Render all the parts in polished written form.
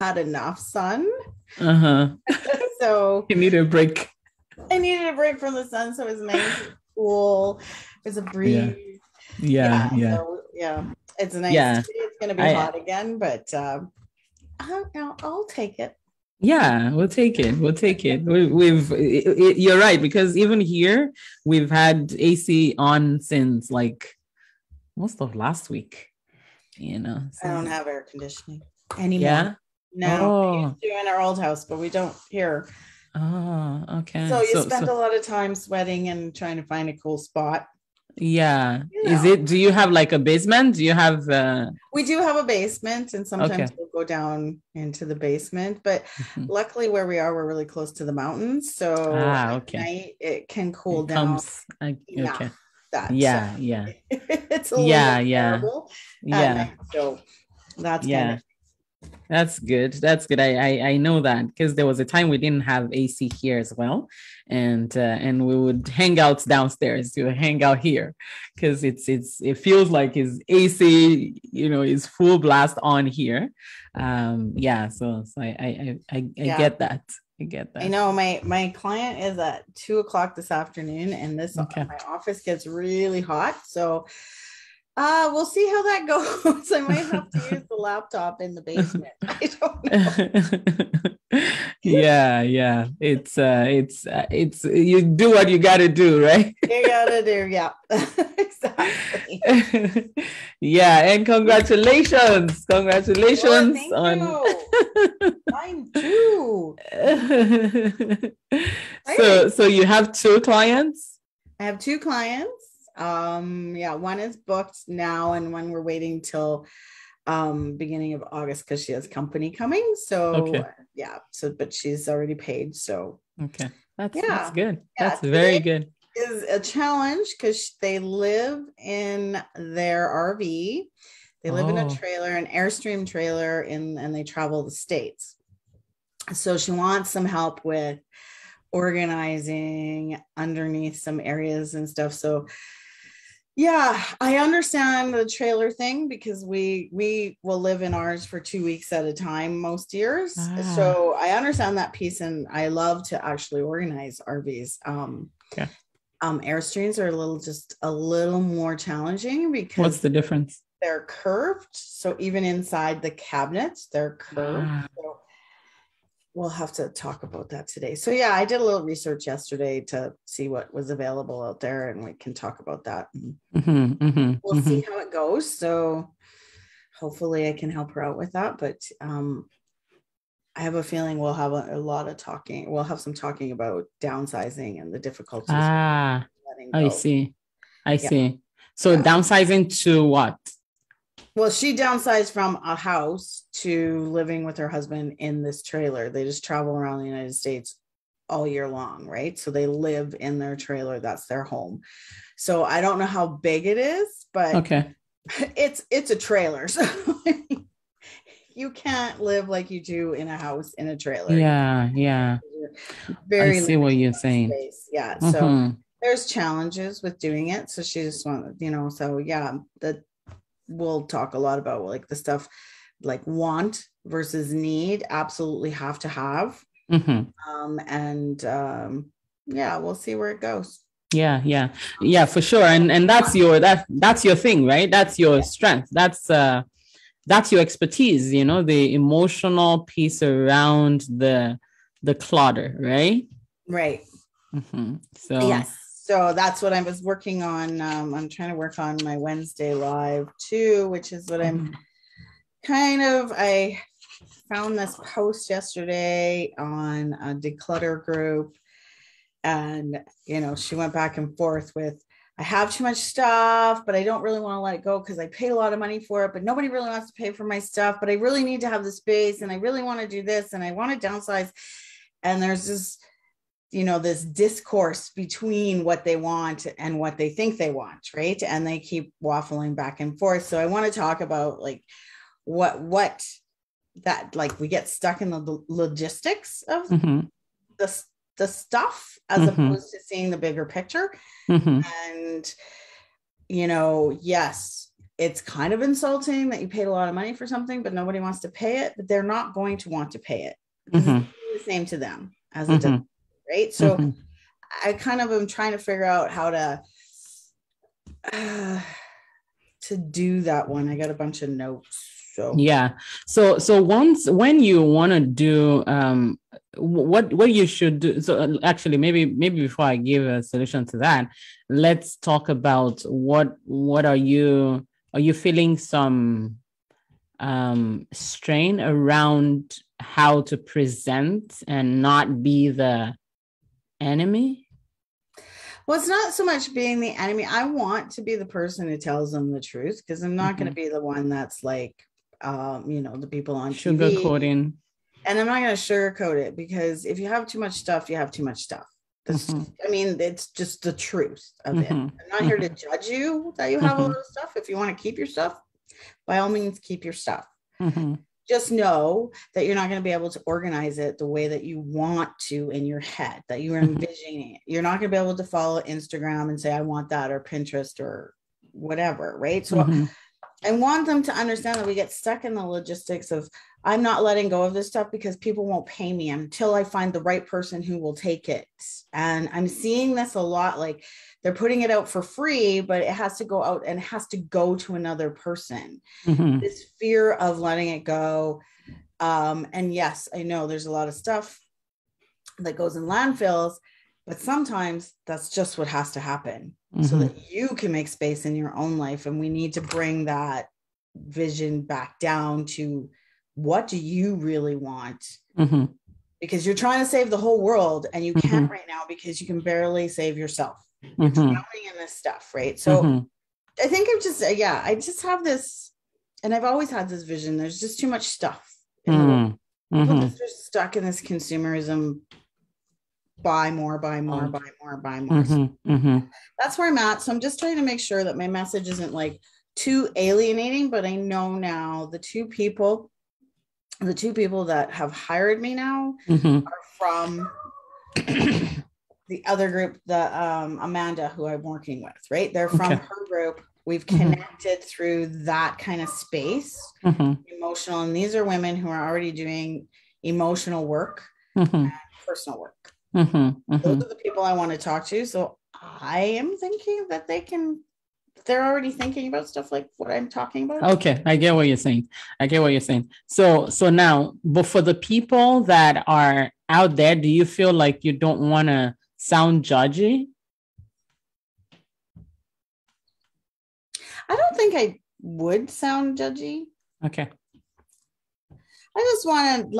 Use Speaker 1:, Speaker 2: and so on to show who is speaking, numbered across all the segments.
Speaker 1: had enough sun.
Speaker 2: Uh-huh.
Speaker 1: So
Speaker 2: You need a break.
Speaker 1: I needed a break from the sun. So it was nice and cool. There's a
Speaker 2: Yeah.
Speaker 1: breeze.
Speaker 2: Yeah.
Speaker 1: Yeah.
Speaker 2: Yeah.
Speaker 1: So yeah, it's nice.
Speaker 2: Yeah.
Speaker 1: Today it's going to be
Speaker 2: I
Speaker 1: hot again, but I'll take it.
Speaker 2: Yeah, we'll take it. We'll take it. You're right, because even here we've had AC on since like most of last week,
Speaker 1: I don't
Speaker 2: So
Speaker 1: have air conditioning anymore.
Speaker 2: yeah.
Speaker 1: No, we
Speaker 2: Oh,
Speaker 1: used to in our old house, but we don't here.
Speaker 2: oh, okay.
Speaker 1: So you
Speaker 2: So
Speaker 1: spend
Speaker 2: so
Speaker 1: a lot of time sweating and trying to find a cool spot.
Speaker 2: yeah.
Speaker 1: You know,
Speaker 2: Do you have like a basement? Do you have
Speaker 1: we do have a basement, and sometimes
Speaker 2: okay.
Speaker 1: we'll go down into the basement. But
Speaker 2: Mhm.
Speaker 1: luckily, where we are, we're really close to the mountains. So
Speaker 2: Ah,
Speaker 1: at
Speaker 2: okay.
Speaker 1: night, it can cool
Speaker 2: It
Speaker 1: down
Speaker 2: comes
Speaker 1: enough
Speaker 2: okay.
Speaker 1: that
Speaker 2: Yeah, yeah.
Speaker 1: it's a little
Speaker 2: Yeah,
Speaker 1: bit
Speaker 2: yeah.
Speaker 1: bearable at
Speaker 2: Yeah.
Speaker 1: night. So that's kind of
Speaker 2: Yeah. That's good. That's good. I know that because there was a time we didn't have AC here as well, and we would hang out downstairs to hang out here because it feels like his AC is full blast on here. Yeah. So I
Speaker 1: yeah.
Speaker 2: get that. I get
Speaker 1: I
Speaker 2: that.
Speaker 1: know my client is at 2 o'clock this afternoon, and this
Speaker 2: Okay.
Speaker 1: my office gets really hot. So we'll see how that goes. I might have to use the laptop in the basement. I don't know.
Speaker 2: Yeah, yeah. It's you do what you got to do, right?
Speaker 1: You gotta do, yeah. Exactly.
Speaker 2: Yeah, and congratulations.
Speaker 1: Oh,
Speaker 2: Congratulations
Speaker 1: thank
Speaker 2: on
Speaker 1: you. Mine too.
Speaker 2: so
Speaker 1: Exciting.
Speaker 2: so you have two clients?
Speaker 1: I have two clients. Yeah, one is booked now, and one we're waiting till beginning of August because she has company coming. So
Speaker 2: Okay.
Speaker 1: yeah, so but she's already paid. So
Speaker 2: Okay. That's
Speaker 1: yeah.
Speaker 2: good.
Speaker 1: Yeah.
Speaker 2: That's
Speaker 1: Today
Speaker 2: very good.
Speaker 1: is a challenge because they live in their RV. They live in a
Speaker 2: Oh.
Speaker 1: trailer, an Airstream trailer, and they travel the states. So she wants some help with organizing underneath some areas and stuff. So yeah, I understand the trailer thing because we will live in ours for 2 weeks at a time most years.
Speaker 2: Ah.
Speaker 1: So I understand that piece, and I love to actually organize RVs.
Speaker 2: Okay.
Speaker 1: Airstreams are just a little more challenging
Speaker 2: What's
Speaker 1: because
Speaker 2: the difference?
Speaker 1: they're curved. So even inside the cabinets, they're curved.
Speaker 2: Ah.
Speaker 1: So we'll have to talk about that today. So yeah, I did a little research yesterday to see what was available out there, and we can talk about that.
Speaker 2: Mm-hmm, mm-hmm,
Speaker 1: We'll see
Speaker 2: mm-hmm.
Speaker 1: how it goes. So hopefully I can help her out with that. But I have a feeling we'll have a lot of talking. We'll have some talking about downsizing and the difficulties
Speaker 2: Ah,
Speaker 1: letting
Speaker 2: I
Speaker 1: go.
Speaker 2: see. I
Speaker 1: Yeah.
Speaker 2: see. So
Speaker 1: Yeah.
Speaker 2: downsizing to what?
Speaker 1: Well, she downsized from a house to living with her husband in this trailer. They just travel around the United States all year long, right? So they live in their trailer. That's their home. So I don't know how big it is, but
Speaker 2: Okay.
Speaker 1: it's a trailer. So you can't live like you do in a house in a trailer.
Speaker 2: Yeah, yeah. I
Speaker 1: Very
Speaker 2: see what
Speaker 1: limited
Speaker 2: you're
Speaker 1: on
Speaker 2: saying.
Speaker 1: space. Yeah. So
Speaker 2: Mm-hmm.
Speaker 1: there's challenges with doing it. So she just wanted, so yeah, that we'll talk a lot about like the stuff like want versus need, absolutely have to have.
Speaker 2: Mm-hmm.
Speaker 1: And yeah, we'll see where it goes.
Speaker 2: Yeah, yeah. Yeah, for sure. And that's your thing, right? That's your
Speaker 1: Yeah.
Speaker 2: strength. That's your expertise, the emotional piece around the clutter, right?
Speaker 1: Right.
Speaker 2: Mm-hmm. So
Speaker 1: Yes. So that's what I was working on. I'm trying to work on my Wednesday live too, which is what I'm
Speaker 2: mhm.
Speaker 1: I found this post yesterday on a declutter group, and she went back and forth with, I have too much stuff, but I don't really want to let it go because I paid a lot of money for it, but nobody really wants to pay for my stuff, but I really need to have the space, and I really want to do this, and I want to downsize. And there's this discourse between what they want and what they think they want, right? And they keep waffling back and forth. So I want to talk about like what that, like, we get stuck in the logistics of
Speaker 2: Mhm.
Speaker 1: the stuff as
Speaker 2: Mhm.
Speaker 1: opposed to seeing the bigger picture.
Speaker 2: Mhm.
Speaker 1: And yes, it's kind of insulting that you paid a lot of money for something, but nobody wants to pay it, but they're not going to want to pay it. It's the same to them as it does, right? So I kind of am trying to figure out how to do that one. I got a bunch of notes. So
Speaker 2: yeah. So when you want to do what you should do. So actually, maybe before I give a solution to that, let's talk about what are you feeling some strain around how to present and not be the enemy?
Speaker 1: Well, it's not so much being the enemy. I want to be the person who tells them the truth, because I'm not going to be the one that's like, the people on TV.
Speaker 2: Sugarcoating.
Speaker 1: And I'm not going to sugarcoat it, because if you have too much stuff, you have too much stuff. It's just the truth of it. I'm not here to judge you that you have a lot of stuff. If you want to keep your stuff, by all means, keep your stuff. Just know that you're not going to be able to organize it the way that you want to in your head, that you're envisioning it. You're not going to be able to follow Instagram and say, I want that, or Pinterest or whatever, right? So I want them to understand that we get stuck in the logistics of, I'm not letting go of this stuff because people won't pay me until I find the right person who will take it. And I'm seeing this a lot, like they're putting it out for free, but it has to go out and it has to go to another person. This fear of letting it go. And yes, I know there's a lot of stuff that goes in landfills, but sometimes that's just what has to happen so that you can make space in your own life. And we need to bring that vision back down to, what do you really want? Because you're trying to save the whole world and you can't right now because you can barely save yourself. You're drowning in this stuff, right? So I think I just have this, and I've always had this vision. There's just too much stuff in the world. People just stuck in this consumerism, buy more. That's where I'm at. So I'm just trying to make sure that my message isn't like too alienating, but I know now the two people that have hired me now are from the other group, the Amanda, who I'm working with, right? They're from her group. We've connected through that kind of space, emotional. And these are women who are already doing emotional work and personal work. Those are the people I want to talk to. So I am thinking that they're already thinking about stuff like what I'm talking about.
Speaker 2: Okay, I get what you're saying. So now, but for the people that are out there, do you feel like you don't want to sound judgy?
Speaker 1: I don't think I would sound judgy.
Speaker 2: Okay.
Speaker 1: I just want to,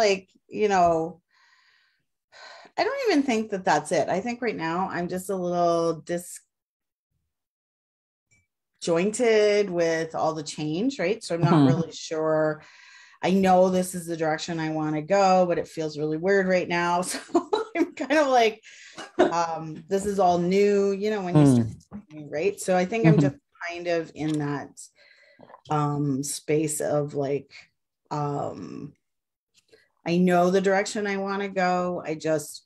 Speaker 1: I don't even think that that's it. I think right now I'm just a little disjointed with all the change, right? So I'm not really sure. I know this is the direction I want to go, but it feels really weird right now. So I'm kind of like, this is all new, when you start talking, right? So I think I'm just kind of in that space of like, I know the direction I want to go. I just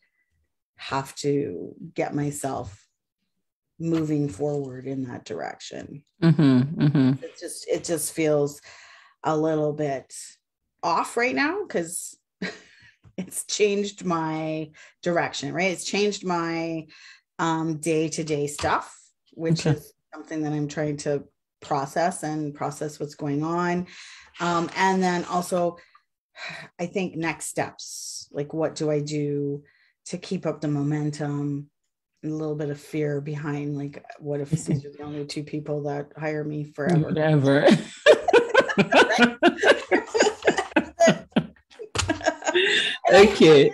Speaker 1: have to get myself moving forward in that direction. It just feels a little bit off right now because it's changed my direction, right? It's changed my day-to-day stuff, which is something that I'm trying to process what's going on. And then also, I think next steps, like what do I do to keep up the momentum? A little bit of fear behind, like, what if these are the only two people that hire me forever?
Speaker 2: Whatever. Okay.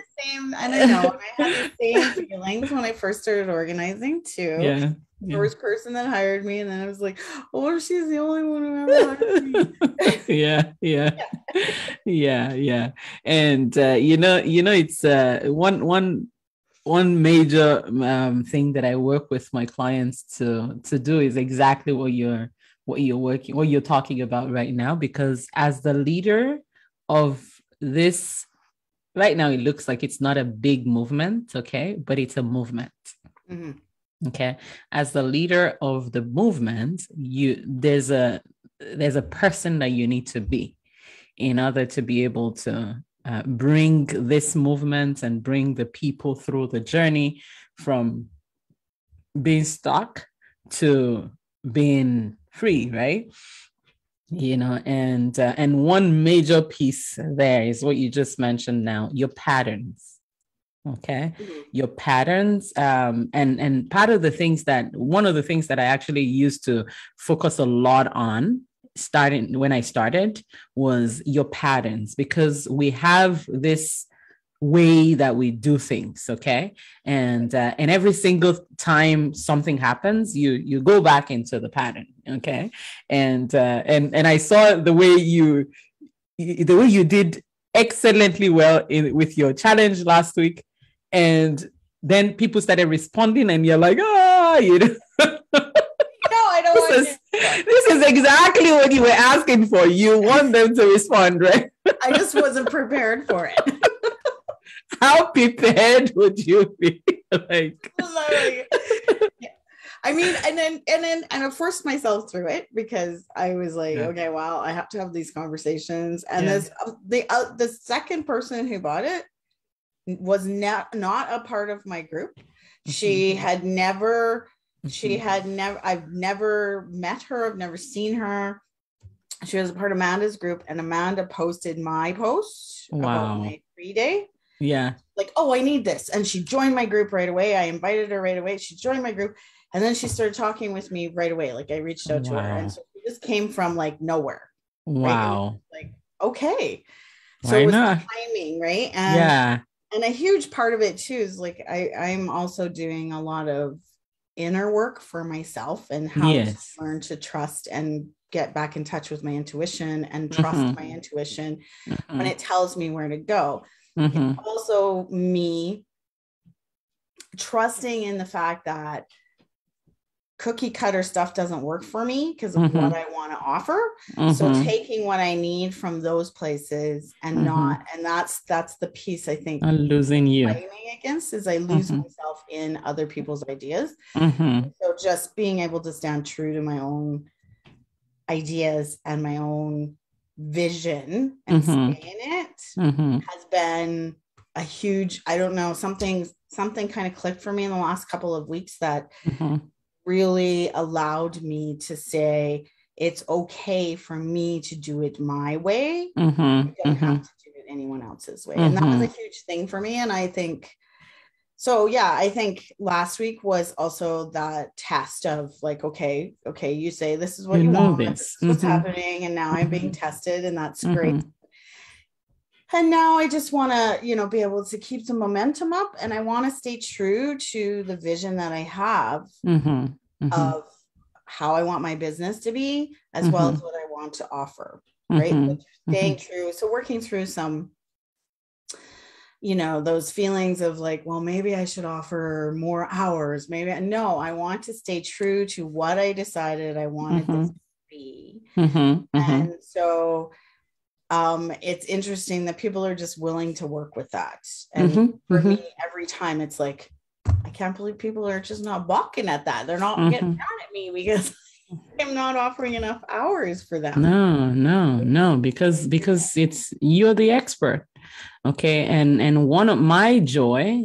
Speaker 1: I don't know. I had the same feelings when I first started organizing too.
Speaker 2: Yeah.
Speaker 1: First person that hired me, and then I was like, oh, what if she's the only one who ever hired me?
Speaker 2: Yeah. And it's one major thing that I work with my clients to do is exactly what you're talking about right now, because as the leader of this right now, it looks like it's not a big movement, okay, but it's a movement. Okay, as the leader of the movement, there's a there's a person that you need to be in order to be able to bring this movement and bring the people through the journey from being stuck to being free, right? And one major piece there is what you just mentioned now, your patterns. Okay. Mm-hmm. Your patterns. And part of the things one of the things that I actually used to focus a lot on when I started was your patterns, because we have this way that we do things. Okay. And every single time something happens, you go back into the pattern. Okay. And I saw the way you did excellently well with your challenge last week. And then people started responding and you're like,
Speaker 1: I don't want to.
Speaker 2: This is exactly what you were asking for. You want them to respond, right?
Speaker 1: I just wasn't prepared for it.
Speaker 2: How prepared would you be?
Speaker 1: I mean, and I forced myself through it because I was like, okay, well, I have to have these conversations. And the second person who bought it was not a part of my group. She had never, I've never met her. I've never seen her. She was a part of Amanda's group, and Amanda posted my post about my free day.
Speaker 2: Yeah.
Speaker 1: Like, oh, I need this. And she joined my group right away. I invited her right away. She joined my group. And then she started talking with me right away. Like, I reached out to her. And so she just came from like nowhere.
Speaker 2: Wow.
Speaker 1: Right? Like, okay. So it was timing, right? And a huge part of it too is like I'm also doing a lot of inner work for myself and how to learn to trust and get back in touch with my intuition and trust my intuition when it tells me where to go. It's also me trusting in the fact that cookie cutter stuff doesn't work for me because of what I want to offer. So taking what I need from those places and that's the piece I think
Speaker 2: I'm losing you
Speaker 1: fighting against is I lose myself in other people's ideas. So just being able to stand true to my own ideas and my own vision and stay in it has been a huge, I don't know, something kind of clicked for me in the last couple of weeks that really allowed me to say it's okay for me to do it my way. I don't have to do it anyone else's way. And that was a huge thing for me. And I think so, I think last week was also that test of like, okay, you say this is what you want, this is what's happening, and now I'm being tested, and that's great. And now I just want to, be able to keep the momentum up, and I want to stay true to the vision that I have of how I want my business to be, as well as what I want to offer, right? But staying true. So working through some, those feelings of like, well, maybe I should offer more hours. No, I want to stay true to what I decided I wanted this to be. And so it's interesting that people are just willing to work with that. And for me, every time it's like, I can't believe people are just not balking at that. They're not getting mad at me because I'm not offering enough hours for them.
Speaker 2: No, because you're the expert. Okay. And one of my joy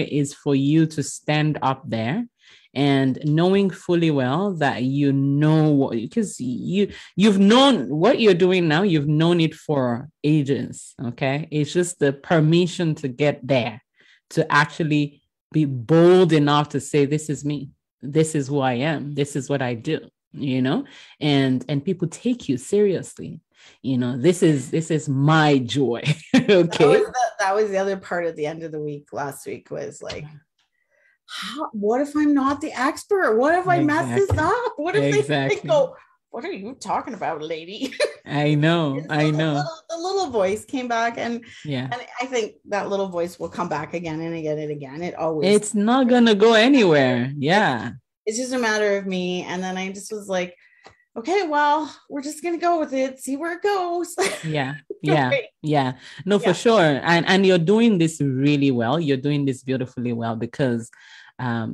Speaker 2: is for you to stand up there and knowing fully well that because you've known what you're doing now, you've known it for ages. Okay. It's just the permission to get there, to actually be bold enough to say, this is me, this is who I am, this is what I do, and people take you seriously. This is my joy. Okay.
Speaker 1: That was the other part at the end of the week last week was like, what if I'm not the expert? What if I mess this up? What if they go, what are you talking about, lady?
Speaker 2: I know.
Speaker 1: The little voice came back, and I think that little voice will come back again and again and again. It's
Speaker 2: not gonna go anywhere. Yeah.
Speaker 1: It's just a matter of me. And then I just was like, okay, well, we're just gonna go with it, see where it goes.
Speaker 2: Yeah. No, for sure. And you're doing this really well. You're doing this beautifully well because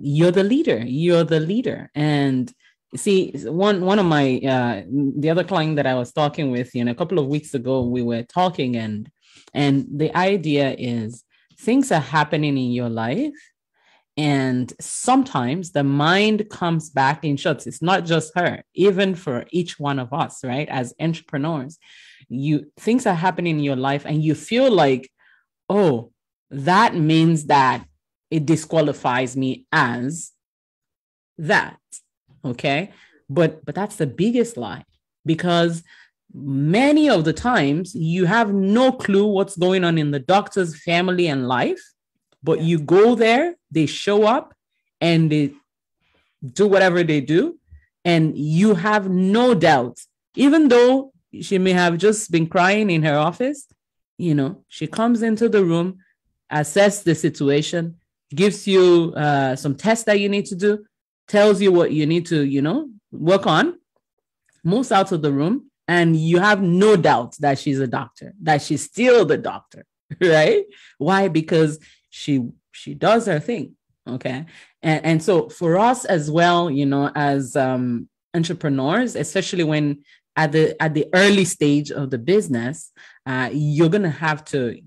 Speaker 2: you're the leader. And See, one of my the other client that I was talking with, a couple of weeks ago, we were talking, and the idea is things are happening in your life, and sometimes the mind comes back in shots. It's not just her, even for each one of us, right? As entrepreneurs, things are happening in your life, and you feel like, oh, that means that it disqualifies me as that. Okay. But that's the biggest lie, because many of the times you have no clue what's going on in the doctor's family and life, but you go there, they show up and they do whatever they do. And you have no doubt, even though she may have just been crying in her office, she comes into the room, assess the situation, gives you some tests that you need to do, tells you what you need to, work on, moves out of the room, and you have no doubt that she's a doctor, that she's still the doctor, right? Why? Because she does her thing, okay? And so for us as well, as entrepreneurs, especially when at the early stage of the business, you're gonna have to,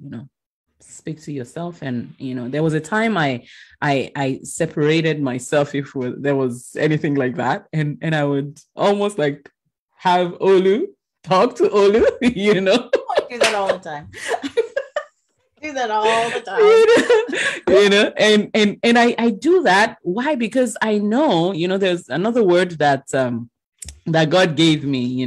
Speaker 2: speak to yourself. And there was a time I separated myself if there was anything like that, and I would almost like have Olu talk to Olu.
Speaker 1: I do that all the time. Do that all the time.
Speaker 2: And I do that. Why? Because I know, there's another word that that God gave me,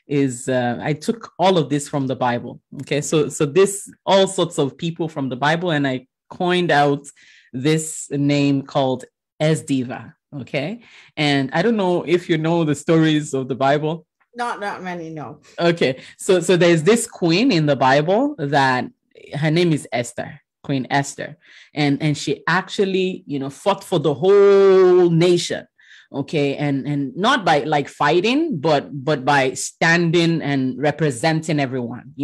Speaker 2: is I took all of this from the Bible. Okay. So this, all sorts of people from the Bible, and I coined out this name called Esdiva. Okay. And I don't know if you know the stories of the Bible.
Speaker 1: Not many, no.
Speaker 2: Okay. So there's this queen in the Bible that her name is Esther, Queen Esther. And she actually, fought for the whole nation. Okay. And not by like fighting, but by standing and representing everyone,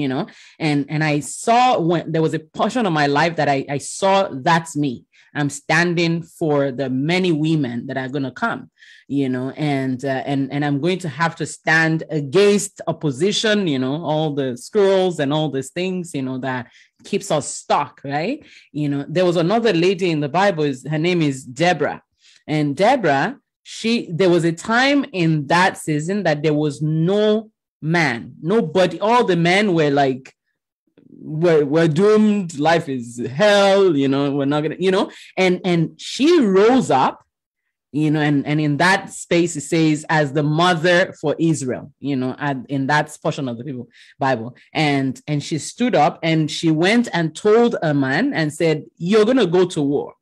Speaker 2: and I saw, when there was a portion of my life that I saw, that's me. I'm standing for the many women that are going to come, and I'm going to have to stand against opposition, all the squirrels and all these things, that keeps us stuck, right? There was another lady in the Bible, her name is Deborah. And Deborah, there was a time in that season that there was no man, nobody, all the men were like, we're doomed, life is hell, we're not gonna, and she rose up, and in that space it says, as the mother for Israel, in that portion of the Bible, and she stood up and she went and told a man and said, you're gonna go to war,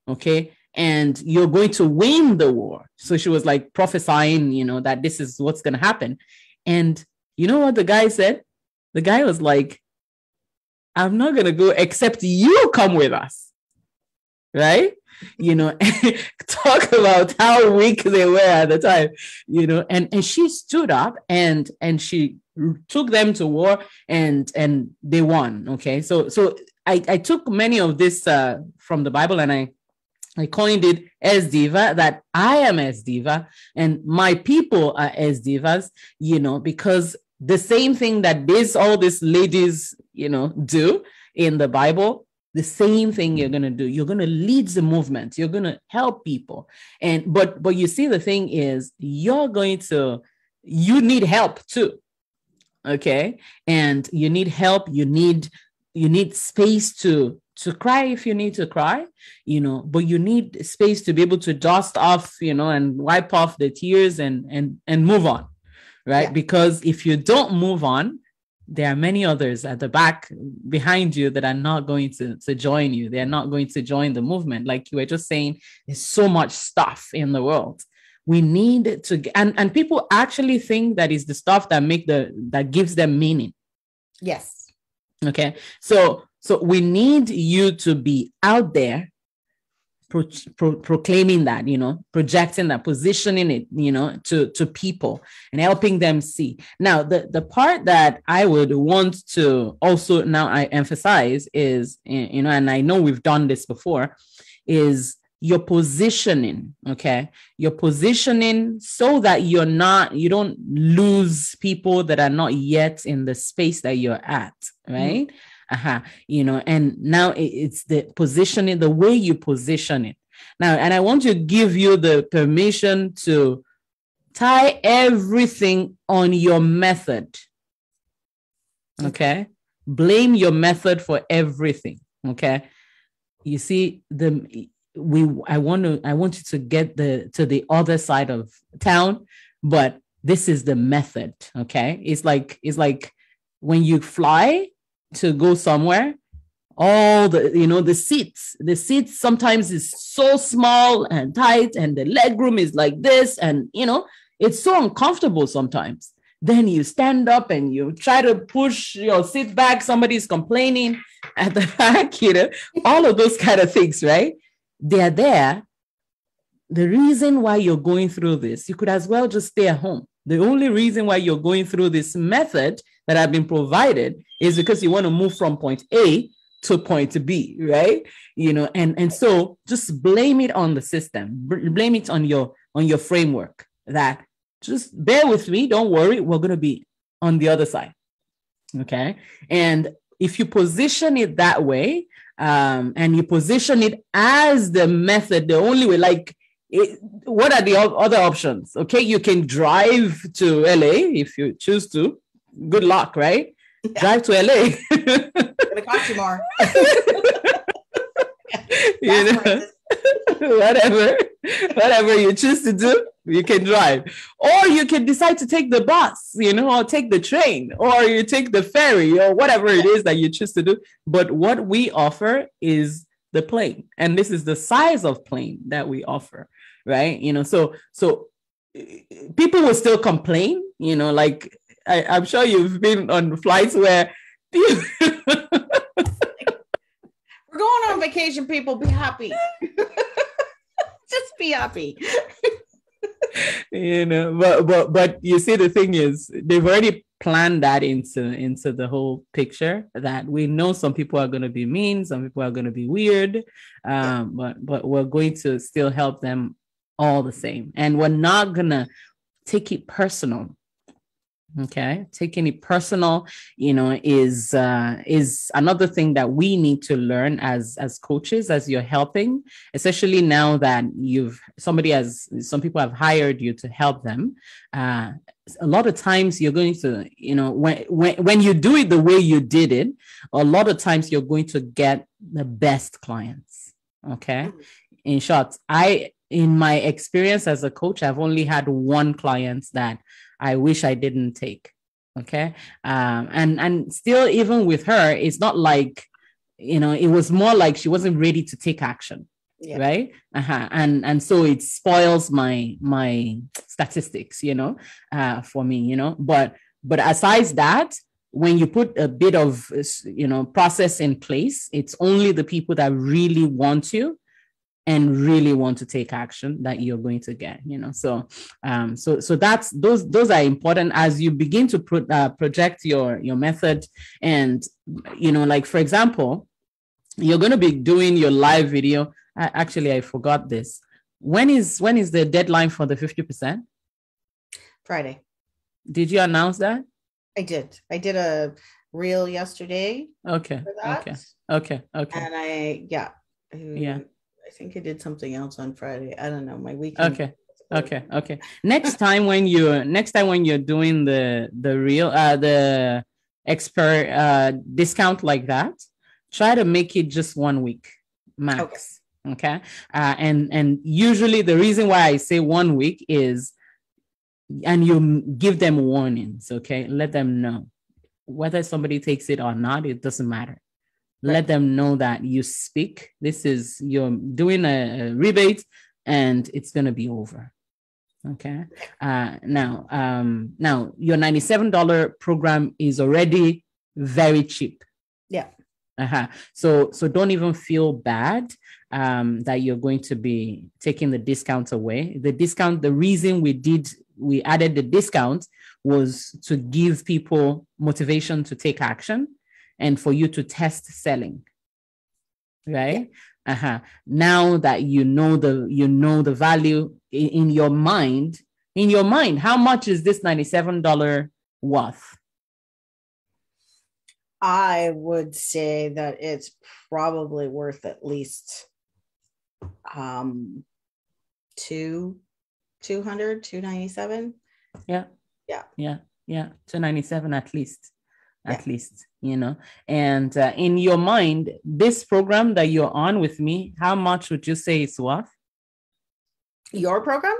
Speaker 2: okay, and you're going to win the war. So she was like prophesying, that this is what's going to happen. And you know what the guy said? The guy was like, I'm not going to go except you come with us. Right? Talk about how weak they were at the time, and she stood up and she took them to war and they won. Okay. So I took many of this from the Bible, and I coined it Esdiva, that I am Esdiva and my people are Esdivas, because the same thing that all these ladies, do in the Bible, the same thing you're going to do. You're going to lead the movement. You're going to help people. But you see, the thing is, you need help too. Okay. And you need help. You need space to cry if you need to cry, but you need space to be able to dust off, and wipe off the tears and move on, right? Yeah. Because if you don't move on, there are many others at the back behind you that are not going to join you. They're not going to join the movement. Like you were just saying, there's so much stuff in the world. We need to, and people actually think that is the stuff that gives them meaning.
Speaker 1: Yes. Okay.
Speaker 2: So we need you to be out there proclaiming that, projecting that, positioning it, to people and helping them see. Now, the part that I would want to also now I emphasize is, and I know we've done this before, is your positioning, okay? Your positioning so that you don't lose people that are not yet in the space that you're at, right? And now it's the positioning, the way you position it. Now, and I want to give you the permission to tie everything on your method, okay? Blame your method for everything, okay? You see, I want you to get to the other side of town, but this is the method, okay? It's like when you fly to go somewhere, all the seats sometimes is so small and tight, and the leg room is like this, and it's so uncomfortable sometimes. Then you stand up and you try to push your seat back. Somebody's complaining at the back, all of those kind of things, right? They're there. The reason why you're going through this, you could as well just stay at home. The only reason why you're going through this method that have been provided is because you want to move from point A to point B, right? And so just blame it on the system. Blame it on your framework. That just bear with me. Don't worry. We're going to be on the other side. Okay. And if you position it that way, and you position it as the method, the only way, what are the other options? Okay. You can drive to LA if you choose to. Good luck, right? Yeah. Drive to LA.
Speaker 1: It's going to cost you more.
Speaker 2: Whatever you choose to do, you can drive, or you can decide to take the bus, or take the train, or you take the ferry, or whatever it is that you choose to do. But what we offer is the plane, and this is the size of plane that we offer, right? So people will still complain, like I'm sure you've been on flights where
Speaker 1: we're going on vacation, people, be happy. Just be happy.
Speaker 2: But you see, the thing is, they've already planned that into the whole picture, that we know some people are going to be mean, some people are going to be weird, but we're going to still help them all the same, and we're not gonna take it personal. Okay, taking it personal, is another thing that we need to learn as coaches, as you're helping, especially now that some people have hired you to help them. A lot of times you're going to, when you do it the way you did it, a lot of times you're going to get the best clients. Okay, in short, in my experience as a coach, I've only had one client that I wish I didn't take. Okay. And still, even with her, it's not like, it was more like she wasn't ready to take action. Yeah. Right. And so it spoils my statistics, for me, but aside that, when you put a bit of, process in place, it's only the people that really want you and really want to take action that you're going to get, so that's those are important as you begin to project your method. And like, for example, you're going to be doing your live video. Actually, I forgot this. When is the deadline for the 50%?
Speaker 1: Friday.
Speaker 2: Did you announce that?
Speaker 1: I did a reel yesterday.
Speaker 2: Okay.
Speaker 1: And I think I did something else on Friday. I don't know. My weekend.
Speaker 2: Okay. Next time when you're doing the real the expert discount like that, try to make it just 1 week max. Okay. And usually the reason why I say 1 week is, and you give them warnings. Okay, let them know whether somebody takes it or not. It doesn't matter. Let them know that you speak. You're doing a rebate, and it's going to be over. Okay. Now your $97 program is already very cheap.
Speaker 1: Yeah.
Speaker 2: So don't even feel bad that you're going to be taking the discount away. The discount, the reason we added the discount was to give people motivation to take action and for you to test selling, right? Now that you know the value in your mind, how much is this $97 worth?
Speaker 1: I would say that it's probably worth at least 297.
Speaker 2: Yeah. 297 at least, and in your mind, this program that you're on with me, how much would you say it's worth?
Speaker 1: Your program?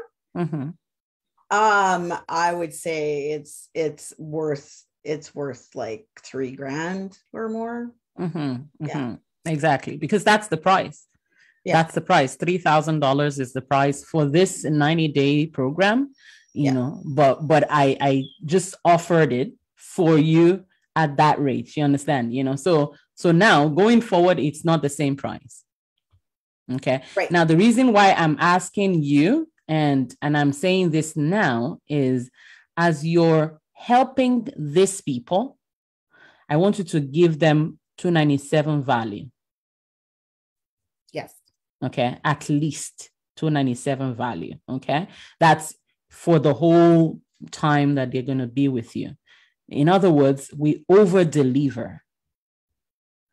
Speaker 1: I would say it's worth like $3,000 or more.
Speaker 2: Yeah, exactly, because that's the price. That's the price. $3,000 is the price for this 90-day program, but I just offered it for you at that rate. You understand? So now going forward, it's not the same price. Okay.
Speaker 1: Right.
Speaker 2: Now, the reason why I'm asking you and I'm saying this now is, as you're helping these people, I want you to give them $297 value.
Speaker 1: Yes.
Speaker 2: Okay. At least $297 value. Okay. That's for the whole time that they're going to be with you. In other words, we over deliver.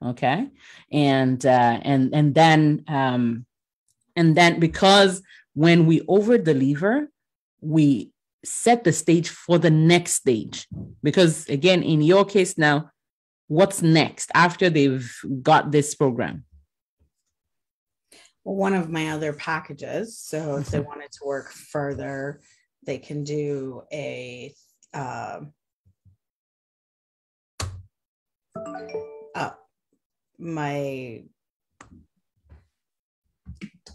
Speaker 2: Okay. And then because when we over deliver, we set the stage for the next stage. Because again, in your case now, what's next after they've got this program?
Speaker 1: One of my other packages. So if they wanted to work further, they can do a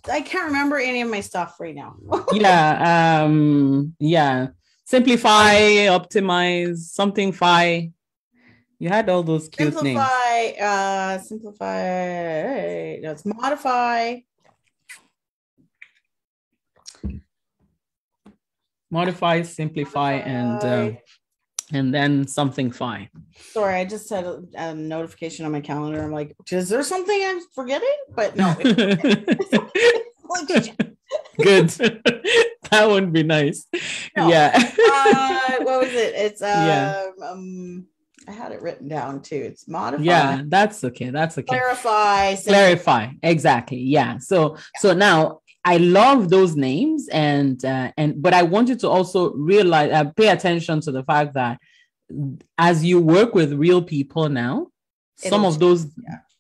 Speaker 1: I can't remember any of my stuff right now.
Speaker 2: Simplify, optimize, something fi. You had all those cute names.
Speaker 1: Simplify. No, it's modify.
Speaker 2: Modify, simplify, and then something fi.
Speaker 1: Sorry, I just had a notification on my calendar. I'm like, is there something I'm forgetting? But no.
Speaker 2: Good. That would be nice.
Speaker 1: No.
Speaker 2: Yeah.
Speaker 1: What was it? It's I had it written down too. It's modify.
Speaker 2: Yeah, that's okay.
Speaker 1: Clarify.
Speaker 2: Exactly. Yeah. So now I love those names, but I want you to also realize, pay attention to the fact that as you work with real people now, some of those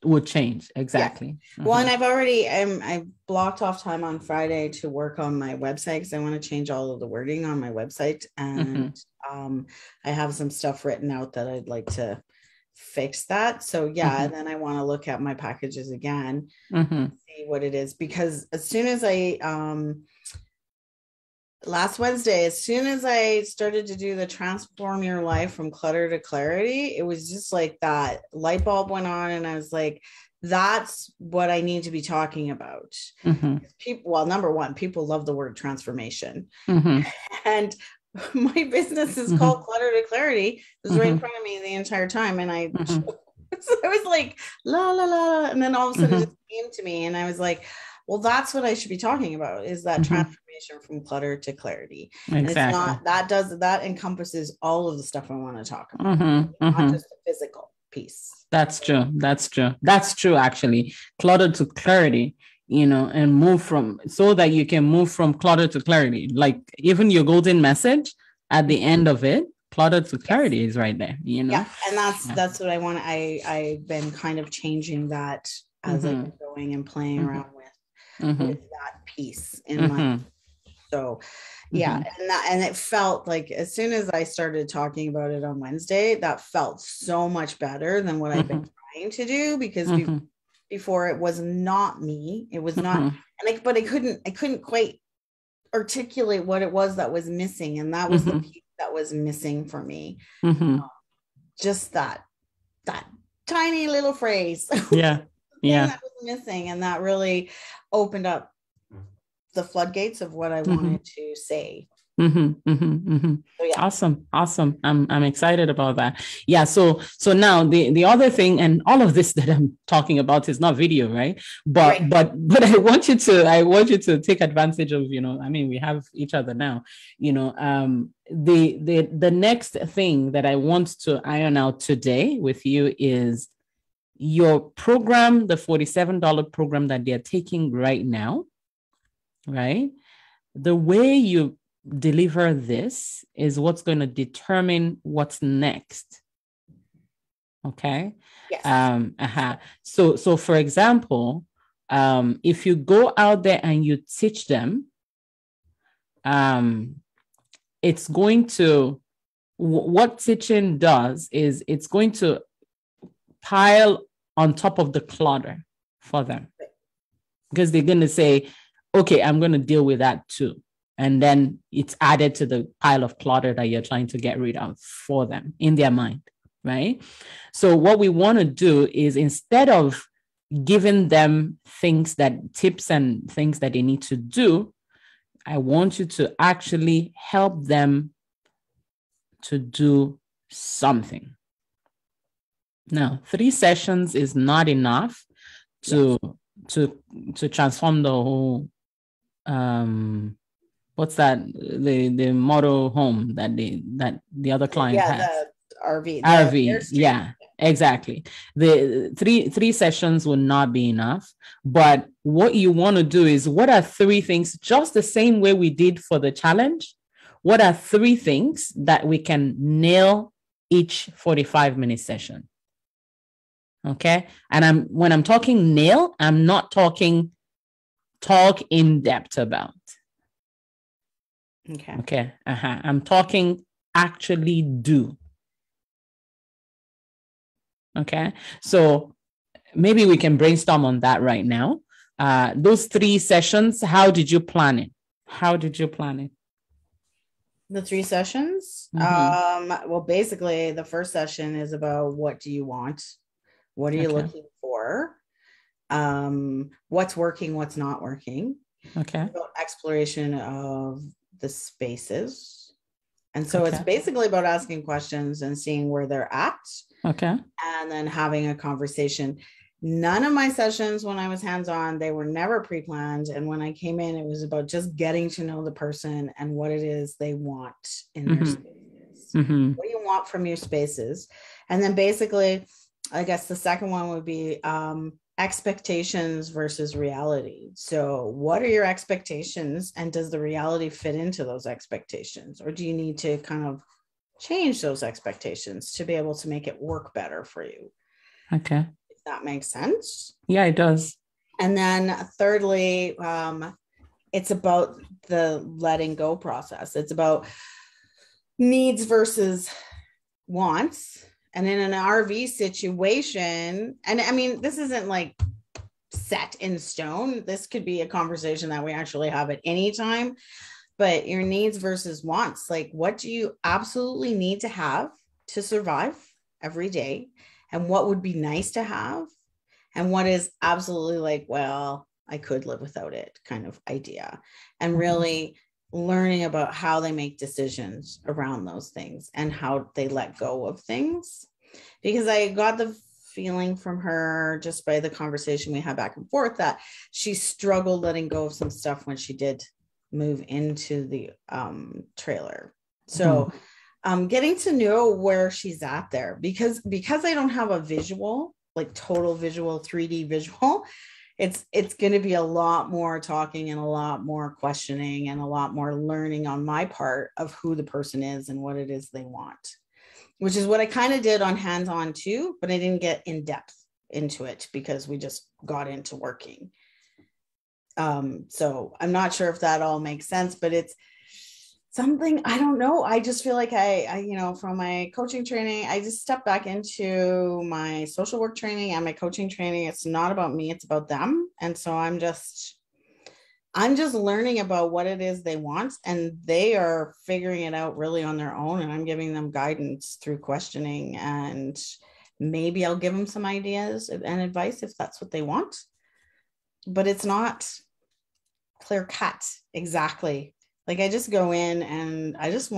Speaker 2: would change. Exactly.
Speaker 1: Yeah. Well, and I've already I blocked off time on Friday to work on my website because I want to change all of the wording on my website, and I have some stuff written out that I'd like to fix that. So and then I want to look at my packages again, see what it is, because as soon as I last Wednesday, as soon as I started to do the transform your life from clutter to clarity, it was just like that light bulb went on, and I was like, that's what I need to be talking about. People, well, number one, people love the word transformation, and my business is called Clutter to Clarity. It was right in front of me the entire time. And I was like, la, la, la. And then all of a sudden it just came to me. And I was like, well, that's what I should be talking about, is that transformation from clutter to clarity.
Speaker 2: Exactly.
Speaker 1: And it's not, that encompasses all of the stuff I want to talk about, not just the physical piece.
Speaker 2: That's true. That's true, actually. Clutter to clarity, and move from, so that you can move from clutter to clarity. Like even your golden message at the end of it, clutter to clarity is right there,
Speaker 1: Yeah. And that's what I want. I've been kind of changing that as I've been going and playing around with that piece in my, so and it felt like as soon as I started talking about it on Wednesday, that felt so much better than what I've been trying to do, because before it was not me. It was not, but I couldn't quite articulate what it was that was missing. And that was the piece that was missing for me. Just that tiny little phrase.
Speaker 2: Yeah.
Speaker 1: That was missing. And that really opened up the floodgates of what I wanted to say. So yeah.
Speaker 2: Awesome. I'm excited about that. Yeah. So now the other thing, and all of this that I'm talking about is not video, right? But
Speaker 1: Right.
Speaker 2: but I want you to take advantage of, I mean, we have each other now, the next thing that I want to iron out today with you is your program, the $47 program that they're taking right now, right? The way you deliver this is what's going to determine what's next. Okay.
Speaker 1: Yes.
Speaker 2: So for example, if you go out there and you teach them, it's going to, what teaching does is it's going to pile on top of the clutter for them, because they're going to say, okay, I'm going to deal with that too. And then it's added to the pile of clutter that you're trying to get rid of for them in their mind, right? So what we want to do is, instead of giving them tips and things that they need to do, I want you to actually help them to do something. Now, 3 sessions is not enough to transform the whole what's that, the model home that the other client has.
Speaker 1: The RV.
Speaker 2: Yeah, exactly. The three sessions will not be enough. But what you want to do is, what are 3 things, just the same way we did for the challenge? What are 3 things that we can nail each 45-minute session? Okay. And when I'm talking nail, I'm not talking talk in depth about. Okay. I'm talking actually do. Okay. So maybe we can brainstorm on that right now. Those 3 sessions, how did you plan it?
Speaker 1: The 3 sessions? Well, basically the first session is about, what do you want? What are you looking for? What's working, what's not working?
Speaker 2: Okay.
Speaker 1: About exploration of the spaces. And so it's basically about asking questions and seeing where they're at.
Speaker 2: Okay.
Speaker 1: And then having a conversation. None of my sessions when I was hands-on, they were never pre-planned. And when I came in, it was about just getting to know the person and what it is they want in their spaces. What do you want from your spaces? And then basically, I guess the second one would be expectations versus reality. So what are your expectations, and does the reality fit into those expectations? Or do you need to kind of change those expectations to be able to make it work better for you?
Speaker 2: Okay.
Speaker 1: If that makes sense.
Speaker 2: Yeah, it does.
Speaker 1: And then thirdly, it's about the letting go process. It's about needs versus wants. And in an RV situation, and I mean, this isn't like set in stone. This could be a conversation that we actually have at any time, but your needs versus wants, like, what do you absolutely need to have to survive every day? And what would be nice to have? And what is absolutely like, well, I could live without it kind of idea. And really learning about how they make decisions around those things and how they let go of things. Because I got the feeling from her, just by the conversation we had back and forth, that she struggled letting go of some stuff when she did move into the trailer. So getting to know where she's at there, because I don't have a visual, like total visual, 3D visual, it's going to be a lot more talking and a lot more questioning and a lot more learning on my part of who the person is and what it is they want, which is what I kind of did on hands-on too, but I didn't get in depth into it because we just got into working. So I'm not sure if that all makes sense, but it's something, I don't know. I just feel like I from my coaching training, I just stepped back into my social work training and my coaching training. It's not about me, it's about them. And so I'm just learning about what it is they want, and they are figuring it out really on their own. And I'm giving them guidance through questioning, and maybe I'll give them some ideas and advice if that's what they want. But it's not clear cut exactly Like I just go in and I just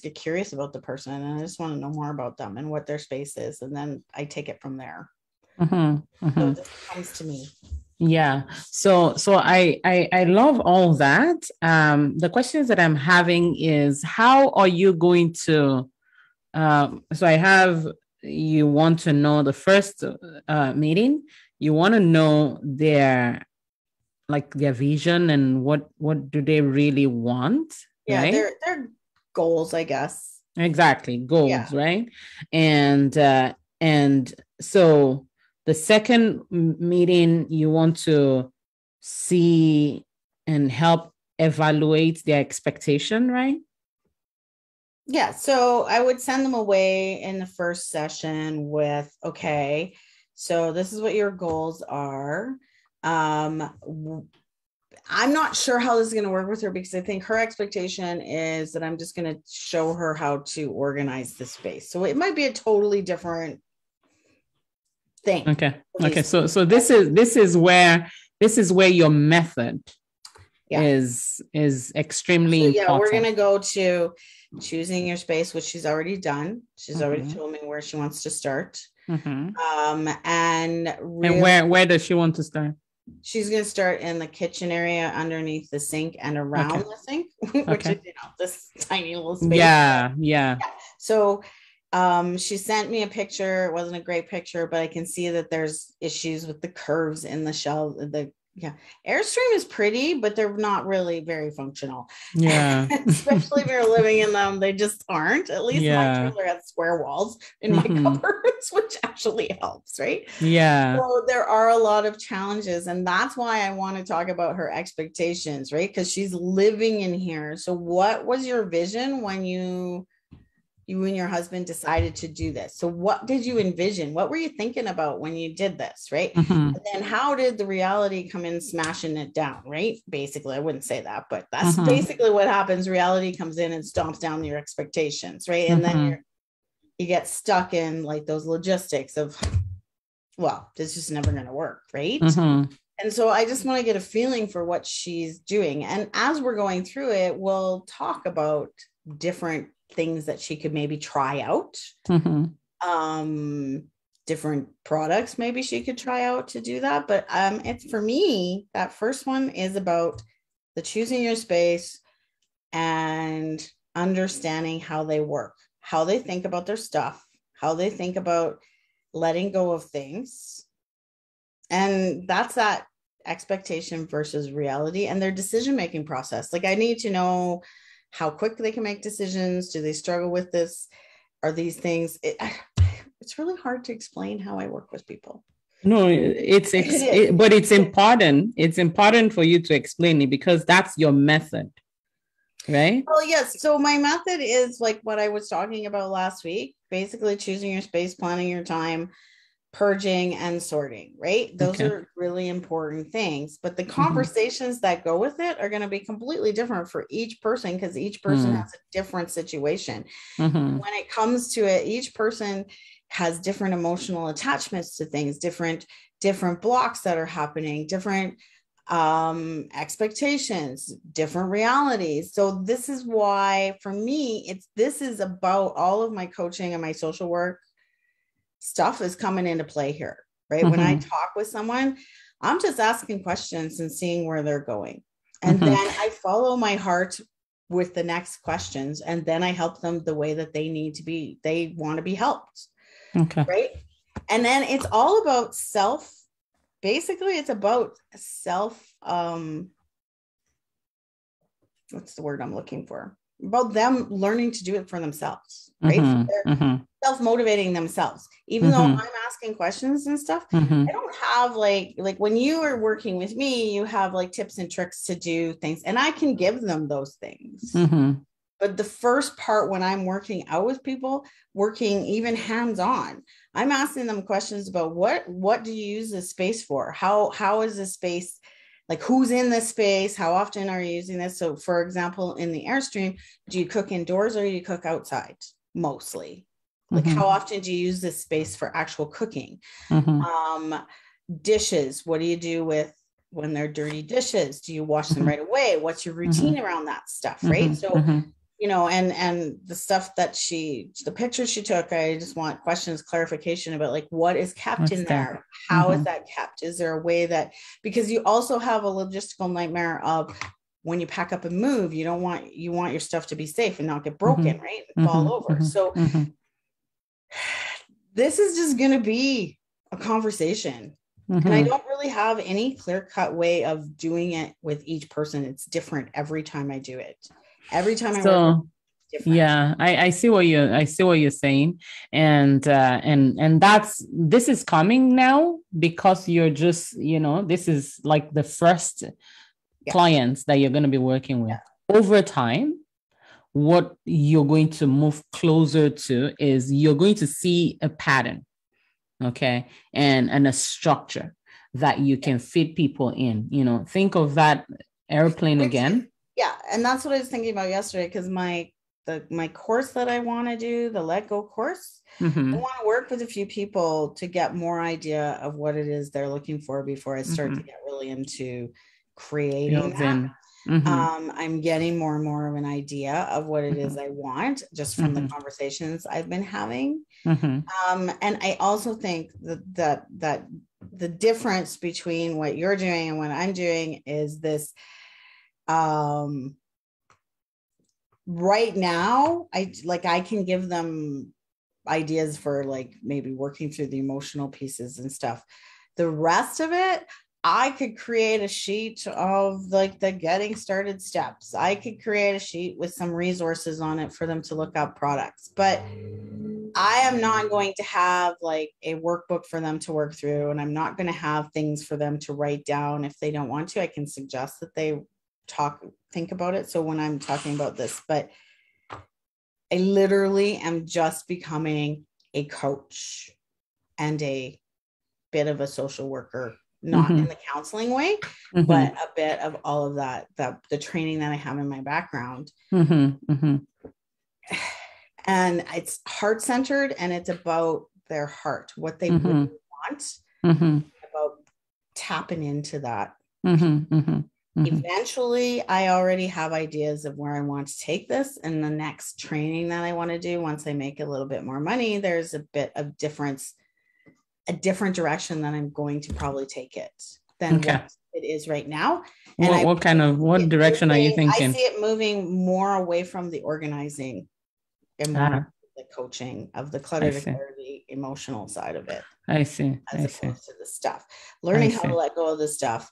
Speaker 1: get curious about the person and I just want to know more about them and what their space is. And then I take it from there. So it just comes to me.
Speaker 2: Yeah. So I love all that. The questions that I'm having is how are you going to so I have you want to know the first meeting, you want to know their vision and what do they really want,
Speaker 1: Yeah,
Speaker 2: right?
Speaker 1: they're goals, I guess.
Speaker 2: Exactly, goals, yeah. Right? And so the second meeting, you want to see and help evaluate their expectation, right?
Speaker 1: Yeah, so I would send them away in the first session with, okay, so this is what your goals are. I'm not sure how this is going to work with her because I think her expectation is that I'm just going to show her how to organize the space. So it might be a totally different thing.
Speaker 2: Okay. So this is where your method is extremely important.
Speaker 1: Yeah, we're going to go to choosing your space, which she's already done. She's already told me where she wants to start.
Speaker 2: And where does she want to start?
Speaker 1: She's going to start in the kitchen area underneath the sink and around the sink, which is, this tiny little space.
Speaker 2: Yeah.
Speaker 1: So she sent me a picture. It wasn't a great picture, but I can see that there's issues with the curves in the shell. Airstream is pretty, but they're not really very functional.
Speaker 2: Yeah.
Speaker 1: Especially if you're living in them, they just aren't. At least my trailer has square walls in my cupboards, which actually helps, right?
Speaker 2: Yeah.
Speaker 1: So there are a lot of challenges, and that's why I want to talk about her expectations, right? Because she's living in here. So what was your vision when you and your husband decided to do this? So what did you envision? What were you thinking about when you did this, right? And then how did the reality come in smashing it down, right? Basically, I wouldn't say that, but that's basically what happens. Reality comes in and stomps down your expectations, right? And then you get stuck in like those logistics of, well, this is just never going to work, right? And so I just want to get a feeling for what she's doing. And as we're going through it, we'll talk about different things that she could maybe try out, different products maybe she could try out to do that. But it's, for me, that first one is about the choosing your space and understanding how they work, how they think about their stuff, how they think about letting go of things. And that's that expectation versus reality and their decision-making process. Like I need to know how quick they can make decisions. Do they struggle with this? Are these things? It's really hard to explain how I work with people.
Speaker 2: No, but it's important. It's important for you to explain it because that's your method, right?
Speaker 1: Well, yes. So my method is like what I was talking about last week, basically choosing your space, planning your time, purging and sorting, right? Those are really important things, but the conversations that go with it are going to be completely different for each person because each person has a different situation. When it comes to it, each person has different emotional attachments to things, different blocks that are happening, different expectations, different realities. So this is why for me, this is about all of my coaching and my social work stuff is coming into play here, right? When I talk with someone, I'm just asking questions and seeing where they're going. And then I follow my heart with the next questions. And then I help them the way that they want to be helped. Right. And then it's all about basically it's about what's the word I'm looking for? About them learning to do it for themselves, right? They're self-motivating themselves. Even though I'm asking questions and stuff, I don't have like when you are working with me, you have like tips and tricks to do things, and I can give them those things. But the first part when I'm working out with people, working even hands-on, I'm asking them questions about what do you use this space for? How is this space? Like who's in this space? How often are you using this? So for example, in the Airstream, do you cook indoors or do you cook outside? Mostly. Like how often do you use this space for actual cooking? Dishes, what do you do with when they're dirty dishes, do you wash them right away? What's your
Speaker 2: Mm-hmm.
Speaker 1: routine around that stuff, right? So,
Speaker 2: Mm-hmm.
Speaker 1: you know, and the stuff that the pictures she took, I just want questions, clarification about like what is kept
Speaker 2: What's
Speaker 1: in
Speaker 2: that?
Speaker 1: there? How is
Speaker 2: Mm-hmm.
Speaker 1: that kept? Is there a way that, because you also have a logistical nightmare of when you pack up and move, you want your stuff to be safe and not get broken,
Speaker 2: Mm-hmm.
Speaker 1: right? And fall over. So
Speaker 2: Mm-hmm.
Speaker 1: this is just going to be a conversation.
Speaker 2: Mm-hmm.
Speaker 1: And I don't really have any clear-cut way of doing it with each person. It's different every time I do it. Every time I work with different.
Speaker 2: Yeah, I see what you're saying. And this is coming now because you're just, this is like the first clients that you're going to be working with. Over time, what you're going to move closer to is you're going to see a pattern, okay, and a structure that you can fit people in. Think of that airplane again.
Speaker 1: Yeah, and that's what I was thinking about yesterday, because my course that I want to do, the Let Go course, I want to work with a few people to get more idea of what it is they're looking for before I start to get really into creating that. I'm getting more and more of an idea of what it is I want just from the conversations I've been having. And I also think that the difference between what you're doing and what I'm doing is this. Right now, I can give them ideas for like maybe working through the emotional pieces and stuff. The rest of it, I could create a sheet of like the getting started steps. I could create a sheet with some resources on it for them to look up products, but I am not going to have like a workbook for them to work through, and I'm not going to have things for them to write down if they don't want to. I can suggest that they think about it. So when I'm talking about this, but I literally am just becoming a coach and a bit of a social worker, not in the counseling way, but a bit of all of that, the training that I have in my background. And it's heart-centered, and it's about their heart, what they really want, about tapping into that. Eventually, I already have ideas of where I want to take this, and the next training that I want to do once I make a little bit more money, there's a bit of difference, a different direction that I'm going to probably take it than what it is right now. And
Speaker 2: what direction are you thinking?
Speaker 1: I see it moving more away from the organizing and more the coaching of the clutter to clarity, emotional side of it.
Speaker 2: As
Speaker 1: opposed to the stuff, learning how to let go of the stuff,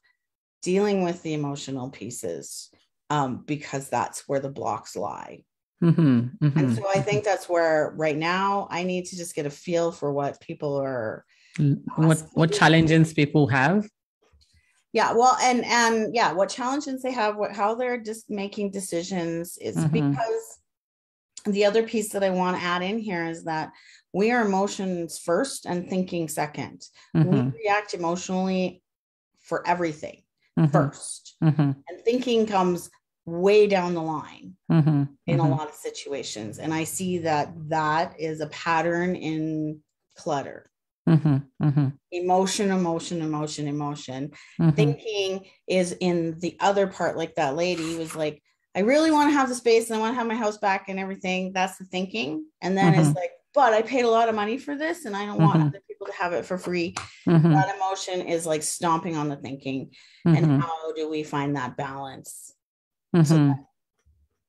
Speaker 1: dealing with the emotional pieces, because that's where the blocks lie. And so I think that's where right now I need to just get a feel for what people are,
Speaker 2: what challenges people have.
Speaker 1: Yeah, well, and yeah, what challenges they have, how they're just making decisions is because the other piece that I want to add in here is that we are emotions first and thinking second. We react emotionally for everything first, and thinking comes way down the line in a lot of situations. And I see that is a pattern in clutter. Emotion. Thinking is in the other part, like that lady was like, I really want to have the space and I want to have my house back and everything. That's the thinking. And then it's like, but I paid a lot of money for this and I don't want other people to have it for free. That emotion is like stomping on the thinking. And how do we find that balance so that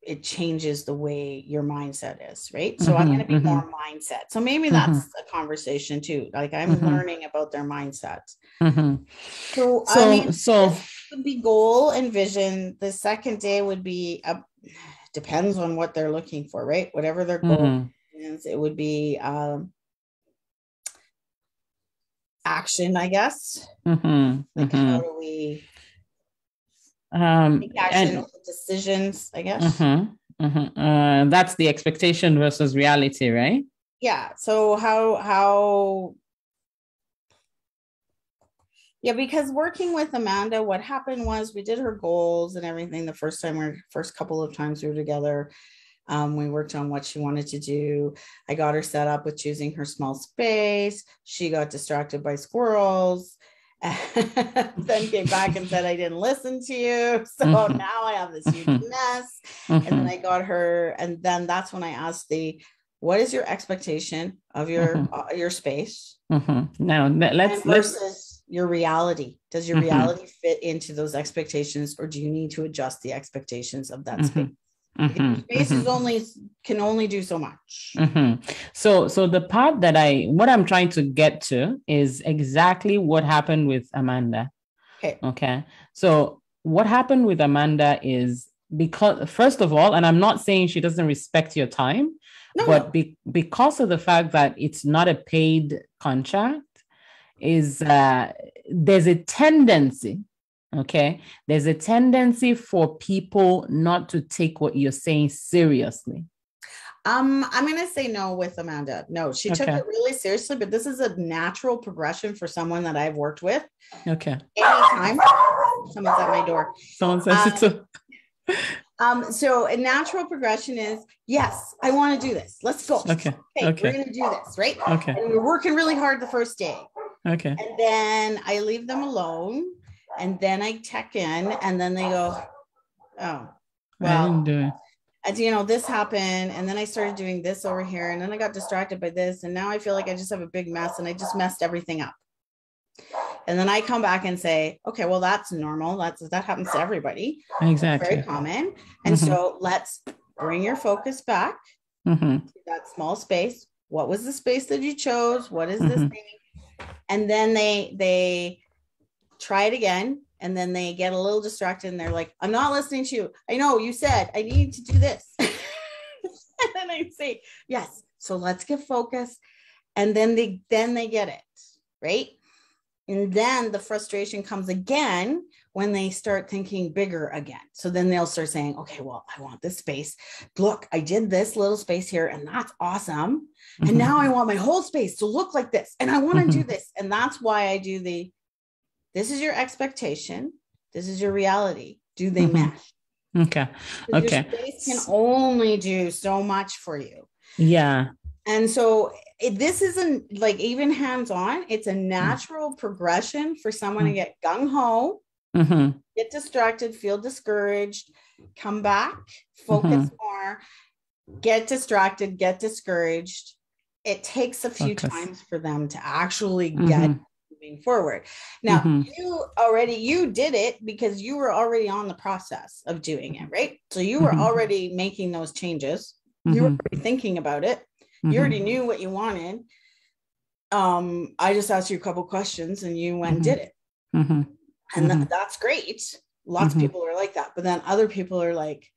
Speaker 1: it changes the way your mindset is, right? So I'm going to be more mindset. So maybe that's a conversation too. Like I'm learning about their mindset. So I mean, would be goal and vision. The second day would be depends on what they're looking for, right? Whatever their goal is, it would be action, I guess. Like how do we take action and decisions, I guess.
Speaker 2: That's the expectation versus reality, right?
Speaker 1: Yeah. So how yeah, because working with Amanda, what happened was we did her goals and everything the first couple of times we were together. We worked on what she wanted to do. I got her set up with choosing her small space. She got distracted by squirrels. And then came back and said, I didn't listen to you. So now I have this huge mess. And then I got her. And then that's when I asked what is your expectation of your space?
Speaker 2: Now let's
Speaker 1: versus your reality. Does your reality fit into those expectations, or do you need to adjust the expectations of that space? Because space is can only do so much.
Speaker 2: So the part that what I'm trying to get to is exactly what happened with Amanda. Okay. So what happened with Amanda is, because first of all, and I'm not saying she doesn't respect your time, but because of the fact that it's not a paid contract, is there's a tendency. Okay. There's a tendency for people not to take what you're saying seriously.
Speaker 1: I'm going to say no with Amanda. No, she took it really seriously, but this is a natural progression for someone that I've worked with.
Speaker 2: Okay.
Speaker 1: Anytime. Someone's at my door.
Speaker 2: Someone says it too.
Speaker 1: So a natural progression is, yes, I want to do this. Let's go.
Speaker 2: Okay.
Speaker 1: We're going to do this, right?
Speaker 2: Okay.
Speaker 1: And we're working really hard the first day.
Speaker 2: Okay.
Speaker 1: And then I leave them alone. And then I check in, and then they go, oh, well,
Speaker 2: I didn't do it.
Speaker 1: As you know, this happened. And then I started doing this over here. And then I got distracted by this. And now I feel like I just have a big mess, and I just messed everything up. And then I come back and say, okay, well, that's normal. That happens to everybody.
Speaker 2: Exactly.
Speaker 1: Very common. And so let's bring your focus back to that small space. What was the space that you chose? What is this thing? And then they try it again, and then they get a little distracted, and they're like, I'm not listening to you. I know you said I need to do this. And then I say, yes, so let's get focused. And then they get it, right? And then the frustration comes again when they start thinking bigger again. So then they'll start saying, okay, well, I want this space. Look, I did this little space here, and that's awesome. And now I want my whole space to look like this, and I want to do this. And that's why I do this is your expectation. This is your reality. Do they match?
Speaker 2: Okay. Okay.
Speaker 1: Your space can only do so much for you.
Speaker 2: Yeah.
Speaker 1: And so this isn't like even hands-on. It's a natural progression for someone to get gung-ho, get distracted, feel discouraged, come back, focus more, get distracted, get discouraged. It takes a few times for them to actually get moving forward. Now, you did it because you were already on the process of doing it, right? So you were already making those changes. You were already thinking about it. You already knew what you wanted. I just asked you a couple questions, and you went and did it. And that's great. Lots of people are like that. But then other people are like,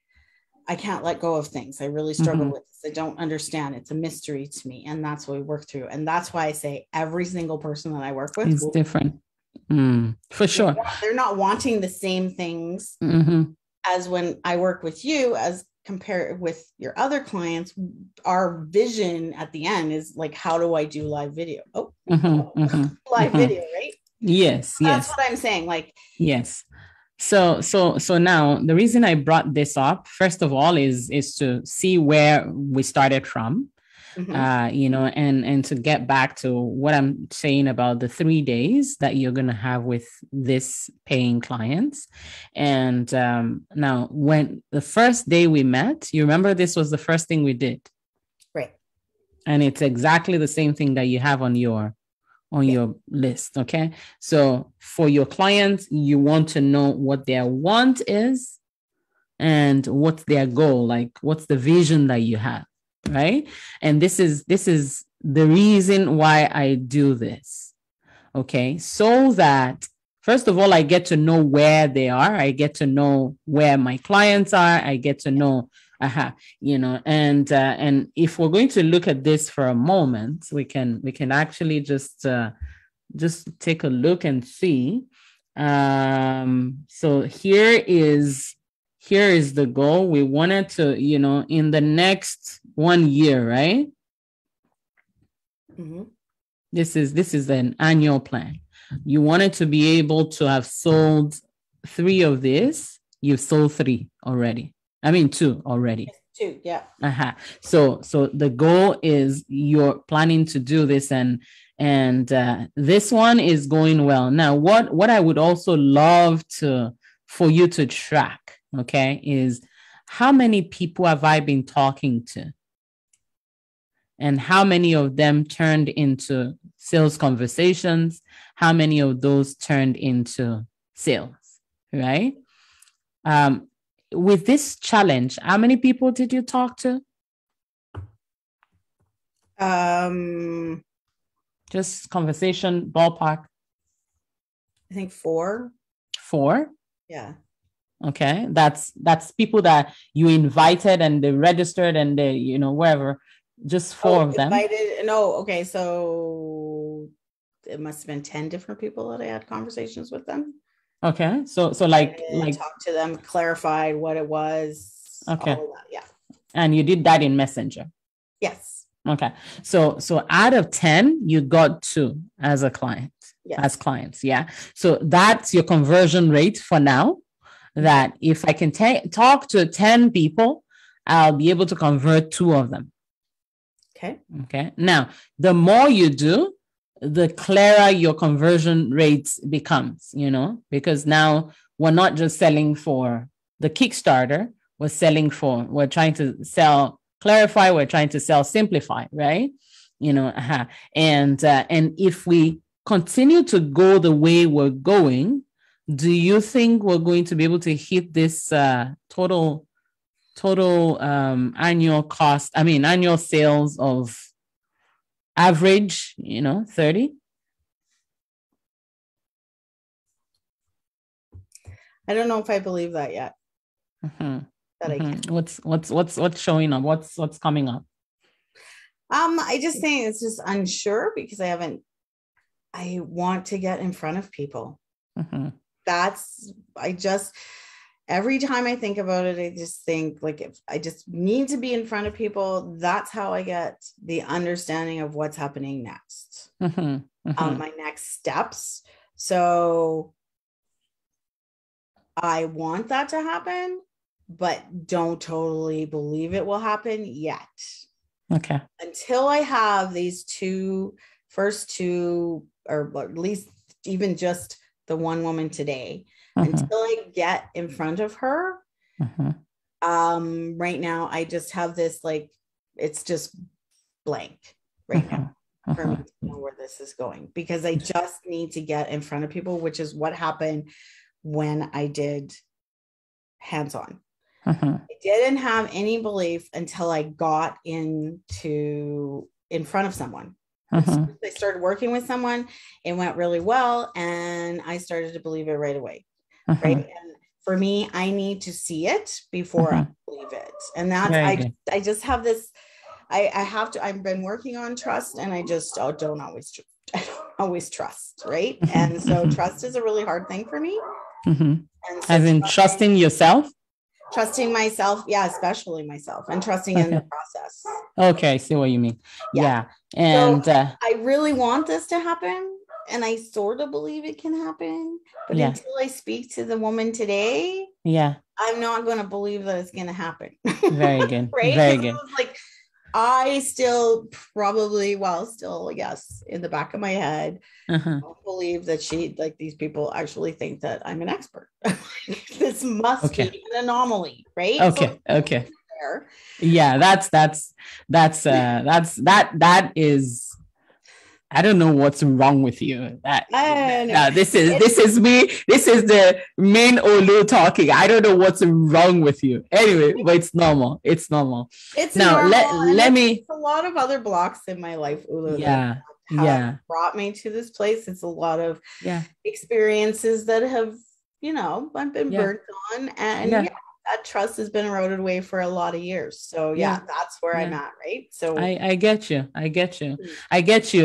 Speaker 1: I can't let go of things. I really struggle with this. I don't understand. It's a mystery to me. And that's what we work through. And that's why I say every single person that I work with
Speaker 2: is different. For sure.
Speaker 1: They're not wanting the same things as when I work with you, as compared with your other clients. Our vision at the end is like, how do I do live video? Live video, right?
Speaker 2: Yes.
Speaker 1: That's what I'm saying. Like,
Speaker 2: yes. So now the reason I brought this up, first of all, is to see where we started from, and to get back to what I'm saying about the 3 days that you're going to have with this paying clients. And now, when the first day we met, you remember this was the first thing we did,
Speaker 1: right?
Speaker 2: And it's exactly the same thing that you have on your list. Okay. So for your clients, you want to know what their want is and what's their goal, like what's the vision that you have, right? And this is the reason why I do this. Okay. So that first of all, I get to know where they are. I get to know where my clients are. I get to know and if we're going to look at this for a moment, we can actually just take a look and see. So here is the goal. We wanted to, in the next 1 year, right? This is an annual plan. You wanted to be able to have sold 3 of this. You've sold 3 already. I mean, 2 already.
Speaker 1: 2, yeah.
Speaker 2: So the goal is you're planning to do this, and And this one is going well. Now, what I would also love for you to track, okay, is how many people have I been talking to? And how many of them turned into sales conversations? How many of those turned into sales, right? With this challenge, how many people did you talk to? Just conversation, ballpark.
Speaker 1: I think 4.
Speaker 2: 4?
Speaker 1: Yeah.
Speaker 2: Okay. That's people that you invited and they registered and they, wherever. Just 4 of them.
Speaker 1: No. Okay. So it must have been 10 different people that I had conversations with them.
Speaker 2: Okay. So like
Speaker 1: talk to them, clarified what it was.
Speaker 2: Okay.
Speaker 1: All of that, yeah.
Speaker 2: And you did that in Messenger?
Speaker 1: Yes.
Speaker 2: Okay. So out of 10, you got 2 as a client, yes. As clients. Yeah. So that's your conversion rate for now, that if I can talk to 10 people, I'll be able to convert 2 of them. Okay. Now, the more you do, the clearer your conversion rates becomes, because now we're not just selling for the Kickstarter, we're trying to sell Clarify, we're trying to sell Simplify, right? And if we continue to go the way we're going, do you think we're going to be able to hit this total annual sales of average, 30?
Speaker 1: I don't know if I believe that yet.
Speaker 2: Mm-hmm. That I can. What's showing up? What's coming up?
Speaker 1: I just think it's just unsure because I want to get in front of people. Mm-hmm. Every time I think about it, I just think like if I just need to be in front of people, that's how I get the understanding of what's happening next. Mm-hmm. Mm-hmm. My next steps. So I want that to happen, but don't totally believe it will happen yet.
Speaker 2: Okay.
Speaker 1: Until I have these first two, or at least even just the one woman today, until I get in front of her, right now I just have this, like, it's just blank right now for me to know where this is going, because I just need to get in front of people, which is what happened when I did hands-on. I didn't have any belief until I got in front of someone. As soon as I started working with someone, it went really well, and I started to believe it right away. Right. And for me, I need to see it before I believe it. And that's, I just have this, I've been working on trust, and I just don't always trust. Right. And so trust is a really hard thing for me. And so
Speaker 2: as in trusting yourself?
Speaker 1: Trusting myself. Yeah. Especially myself, and trusting in the process.
Speaker 2: Okay. I see what you mean. Yeah. And
Speaker 1: so, I really want this to happen. And I sort of believe it can happen, but until I speak to the woman today, I'm not going to believe that it's going to happen.
Speaker 2: Very good.
Speaker 1: Right?
Speaker 2: Very good.
Speaker 1: Like, I still I guess in the back of my head, don't believe that these people actually think that I'm an expert. This must be an anomaly, right?
Speaker 2: Okay. So, okay. Yeah, that is. I don't know what's wrong with you. This is me. This is the main Olu talking. I don't know what's wrong with you. Anyway, but it's normal. It's normal.
Speaker 1: It's now normal. Let me. A lot of other blocks in my life, Olu. Brought me to this place. It's a lot of experiences that have, I've been burnt on, and that trust has been eroded away for a lot of years. So that's where I'm at, right? So
Speaker 2: I get you. I get you.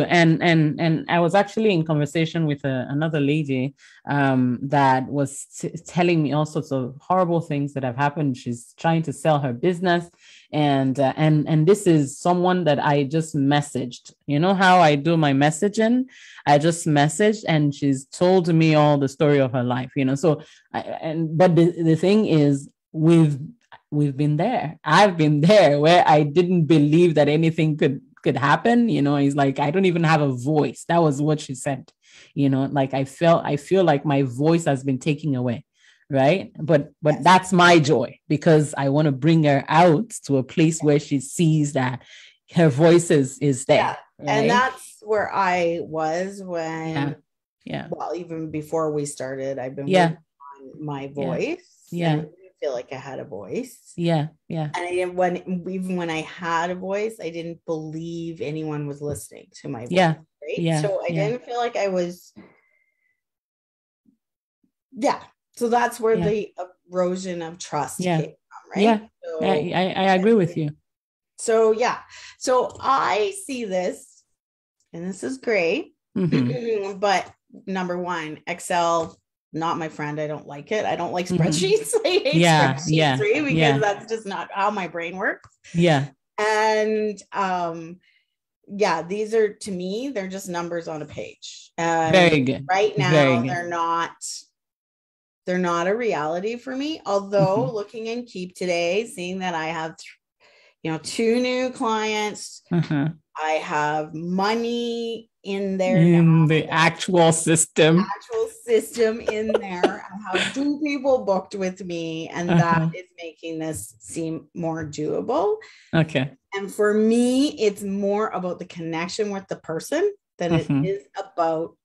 Speaker 2: And I was actually in conversation with another lady that was telling me all sorts of horrible things that have happened. She's trying to sell her business, and this is someone that I just messaged. You know how I do my messaging? I just messaged, and she's told me all the story of her life. So but the thing is, we've been there. I've been there where I didn't believe that anything could happen. He's like, I don't even have a voice. That was what she said. Like I feel like my voice has been taken away. Right. But
Speaker 1: Yes.
Speaker 2: that's my joy, because I want to bring her out to a place where she sees that her voice is there.
Speaker 1: Yeah.
Speaker 2: Right?
Speaker 1: And that's where I was when,
Speaker 2: yeah.
Speaker 1: Well, even before we started, I've been
Speaker 2: Yeah.
Speaker 1: working on my voice.
Speaker 2: Yeah.
Speaker 1: And I didn't feel like I had a voice.
Speaker 2: Yeah. Yeah.
Speaker 1: And even when I had a voice, I didn't believe anyone was listening to my voice.
Speaker 2: Yeah.
Speaker 1: Right.
Speaker 2: Yeah.
Speaker 1: So I didn't feel like I was. Yeah. So that's where the erosion of trust came from, right?
Speaker 2: Yeah.
Speaker 1: So,
Speaker 2: I agree with you.
Speaker 1: So, yeah. So I see this, and this is great. Mm-hmm. But number one, Excel, not my friend. I don't like it. I don't like spreadsheets. I hate spreadsheets, right? Because that's just not how my brain works.
Speaker 2: Yeah.
Speaker 1: And these are, to me, they're just numbers on a page. And
Speaker 2: very good.
Speaker 1: Right now, they're not a reality for me. Although looking in Keep today, seeing that I have, 2 new clients, I have money in there
Speaker 2: in the actual system
Speaker 1: in there. I have 2 people booked with me, and that is making this seem more doable.
Speaker 2: Okay.
Speaker 1: And for me, it's more about the connection with the person than it is about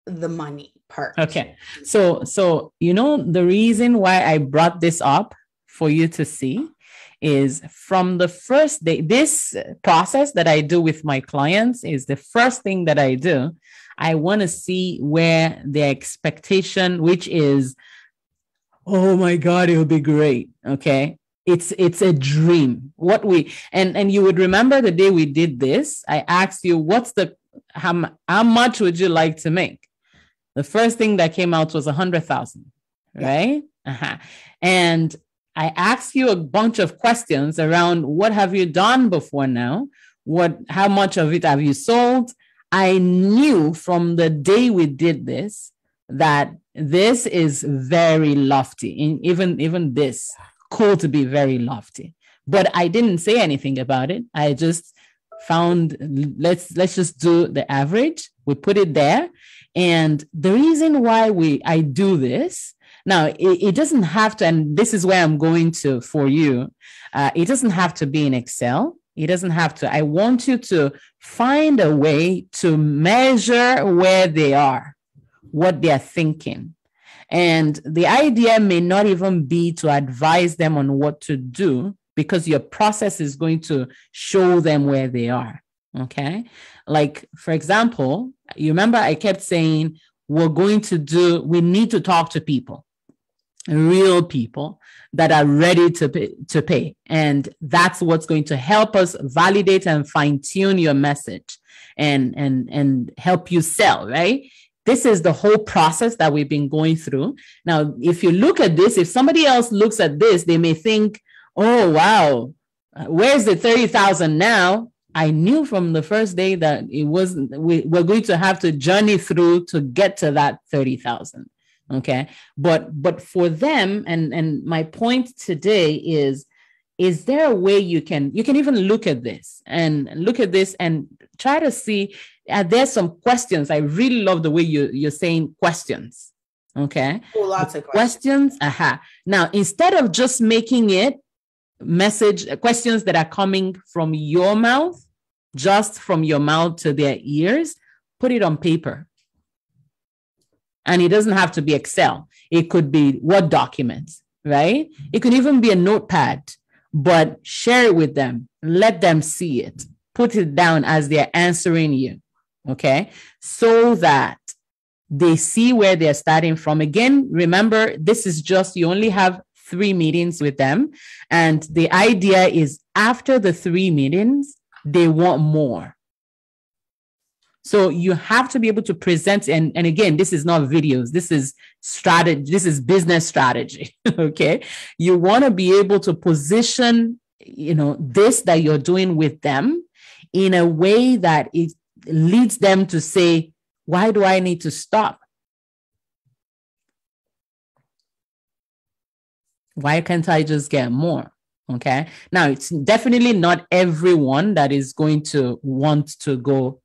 Speaker 1: the money part.
Speaker 2: Okay. So the reason why I brought this up for you to see is from the first day, this process that I do with my clients is the first thing that I do. I want to see where the expectation, which is, oh my God, it'll be great. Okay. It's a dream. And you would remember the day we did this, I asked you, how much would you like to make? The first thing that came out was 100,000, right? And I asked you a bunch of questions around what have you done before now? How much of it have you sold? I knew from the day we did this that this is very lofty, even this could be very lofty. But I didn't say anything about it. I just found let's just do the average. We put it there. And the reason why I do this now, it doesn't have to, and this is where I'm going to for you. It doesn't have to be in Excel. It doesn't have to. I want you to find a way to measure where they are, what they're thinking. And the idea may not even be to advise them on what to do, because your process is going to show them where they are. Okay. Like, for example, you remember I kept saying, we need to talk to people, real people that are ready to pay. And that's what's going to help us validate and fine tune your message and help you sell, right? This is the whole process that we've been going through. Now, if you look at this, if somebody else looks at this, they may think, oh, wow, where's the 30,000 now? I knew from the first day that we're going to have to journey through to get to that 30,000. Okay. But for them, and my point today is there a way you can even look at this and try to see, there's some questions. I really love the way you're saying questions. Okay.
Speaker 1: Oh, lots of questions.
Speaker 2: Now, instead of just making it questions that are coming from your mouth, just from your mouth to their ears, put it on paper. And it doesn't have to be Excel. It could be Word documents, right? It could even be a notepad, but share it with them. Let them see it. Put it down as they're answering you, okay? So that they see where they're starting from. Again, remember, this is just, you only have 3 meetings with them. And the idea is after the 3 meetings, they want more. So you have to be able to present, and again, this is not videos, this is strategy, this is business strategy. Okay. You want to be able to position, this that you're doing with them in a way that it leads them to say, why do I need to stop? Why can't I just get more? Okay. Now, it's definitely not everyone that is going to want to go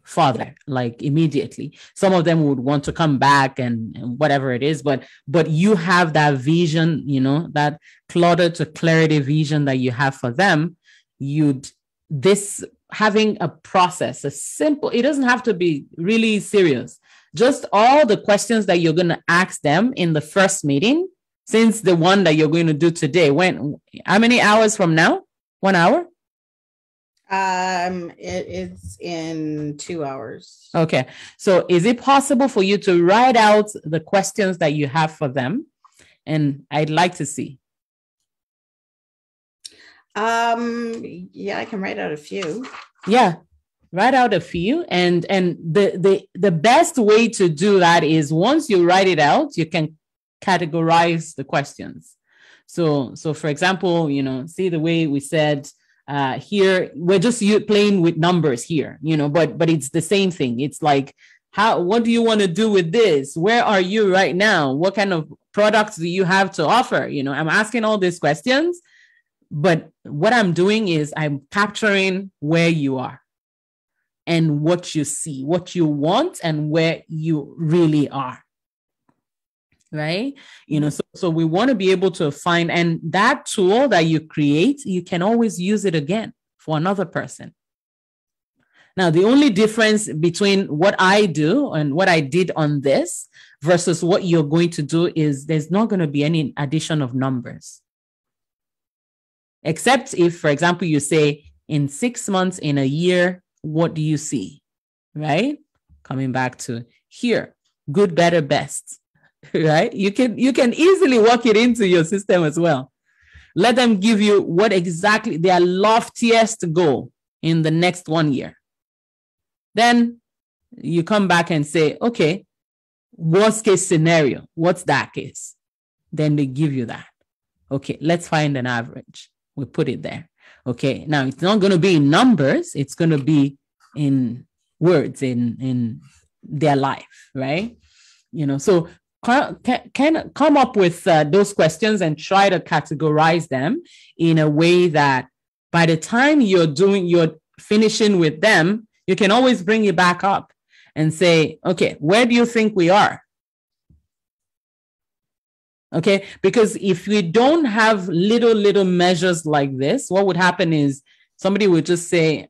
Speaker 2: further, like immediately. Some of them would want to come back and whatever it is, but you have that vision, you know, that clutter to clarity vision that you have for them. This having a process, a simple, it doesn't have to be really serious. Just all the questions that you're going to ask them in the first meeting, since the one that you're going to do today, how many hours from now? 1 hour?
Speaker 1: It's in 2 hours.
Speaker 2: Okay. So is it possible for you to write out the questions that you have for them? And I'd like to see.
Speaker 1: Yeah, I can write out a few.
Speaker 2: Yeah. Write out a few. And the best way to do that is once you write it out, you can categorize the questions. So for example, you know, see the way we said, here we're just playing with numbers here, you know, but it's the same thing. It's like, what do you want to do with this? Where are you right now? What kind of products do you have to offer? You know, I'm asking all these questions, but what I'm doing is I'm capturing where you are and what you see, what you want, and where you really are. Right? You know, so we want to be able to find, and that tool that you create, you can always use it again for another person. Now, the only difference between what I do and what I did on this versus what you're going to do is there's not going to be any addition of numbers. Except if, for example, you say in 6 months, in a year, what do you see? Right? Coming back to here, good, better, best. Right? You can easily work it into your system as well. Let them give you what exactly their loftiest goal in the next 1 year. Then you come back and say, okay, worst case scenario, what's that case? Then they give you that. Okay, let's find an average. We put it there. Okay, now it's not going to be in numbers. It's going to be in words, in their life, right? You know, so can come up with those questions and try to categorize them in a way that by the time you're finishing with them, you can always bring it back up and say, okay, where do you think we are? Okay, because if we don't have little measures like this, what would happen is somebody would just say,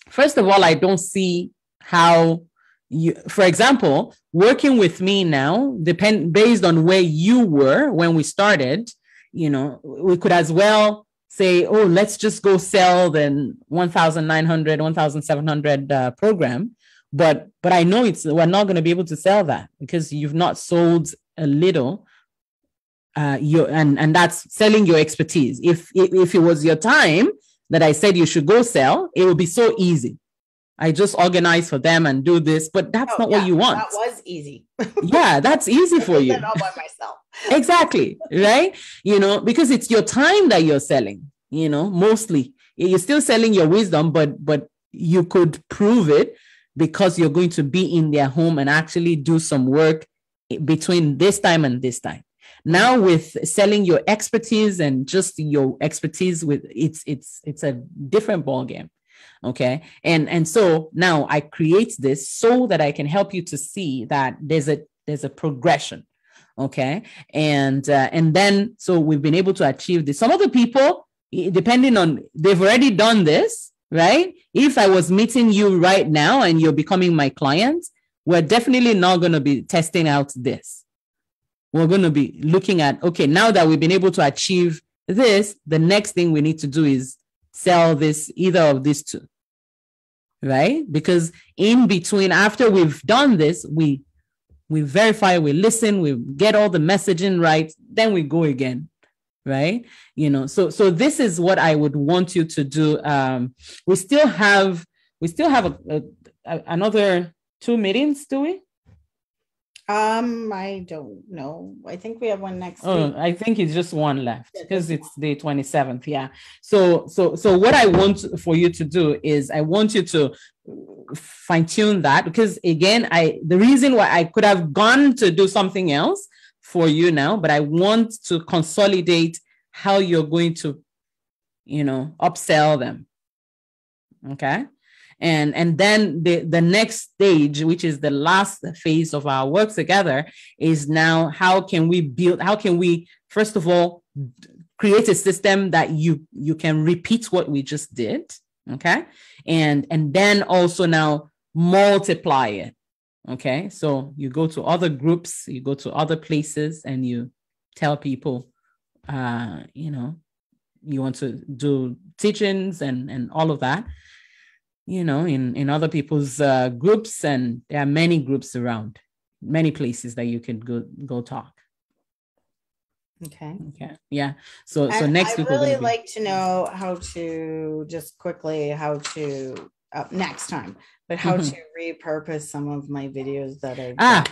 Speaker 2: first of all, I don't see how you, for example, working with me now, based on where you were when we started, you know, we could as well say, oh, let's just go sell the 1,900, 1,700 program. But I know we're not going to be able to sell that because you've not sold a little. And that's selling your expertise. If it was your time that I said you should go sell, it would be so easy. I just organize for them and do this, but that's not what you want.
Speaker 1: That was easy.
Speaker 2: Yeah, that's easy for you.
Speaker 1: All by myself.
Speaker 2: Exactly, right? You know, because it's your time that you're selling, you know, mostly. You're still selling your wisdom, but you could prove it because you're going to be in their home and actually do some work between this time and this time. Now with selling your expertise and just your expertise with it's a different ballgame. Okay. And so now I create this so that I can help you to see that there's a progression. Okay. And then, so we've been able to achieve this. Some other people, depending on, they've already done this, right? If I was meeting you right now and you're becoming my client, we're definitely not going to be testing out this. We're going to be looking at, okay, now that we've been able to achieve this, the next thing we need to do is sell this, either of these two, right? Because in between, after we've done this, we verify, we listen, we get all the messaging right, then we go again, right? You know, so this is what I would want you to do. We still have another 2 meetings, do we?
Speaker 1: I don't know. I think we have one next week.
Speaker 2: I think it's just one left because it's the 27th. Yeah. So what I want for you to do is I want you to fine tune that, because again, the reason why I could have gone to do something else for you now, but I want to consolidate how you're going to, upsell them. Okay. And then the next stage, which is the last phase of our work together, is now how can we first of all create a system that you can repeat what we just did. Okay. And then also now multiply it. Okay. So you go to other groups, you go to other places, and you tell people, you want to do teachings and all of that, in other people's groups. And there are many groups around, many places that you can go talk.
Speaker 1: Okay.
Speaker 2: Yeah. So next week,
Speaker 1: I really like to know how to next time, but how to repurpose some of my videos that I like.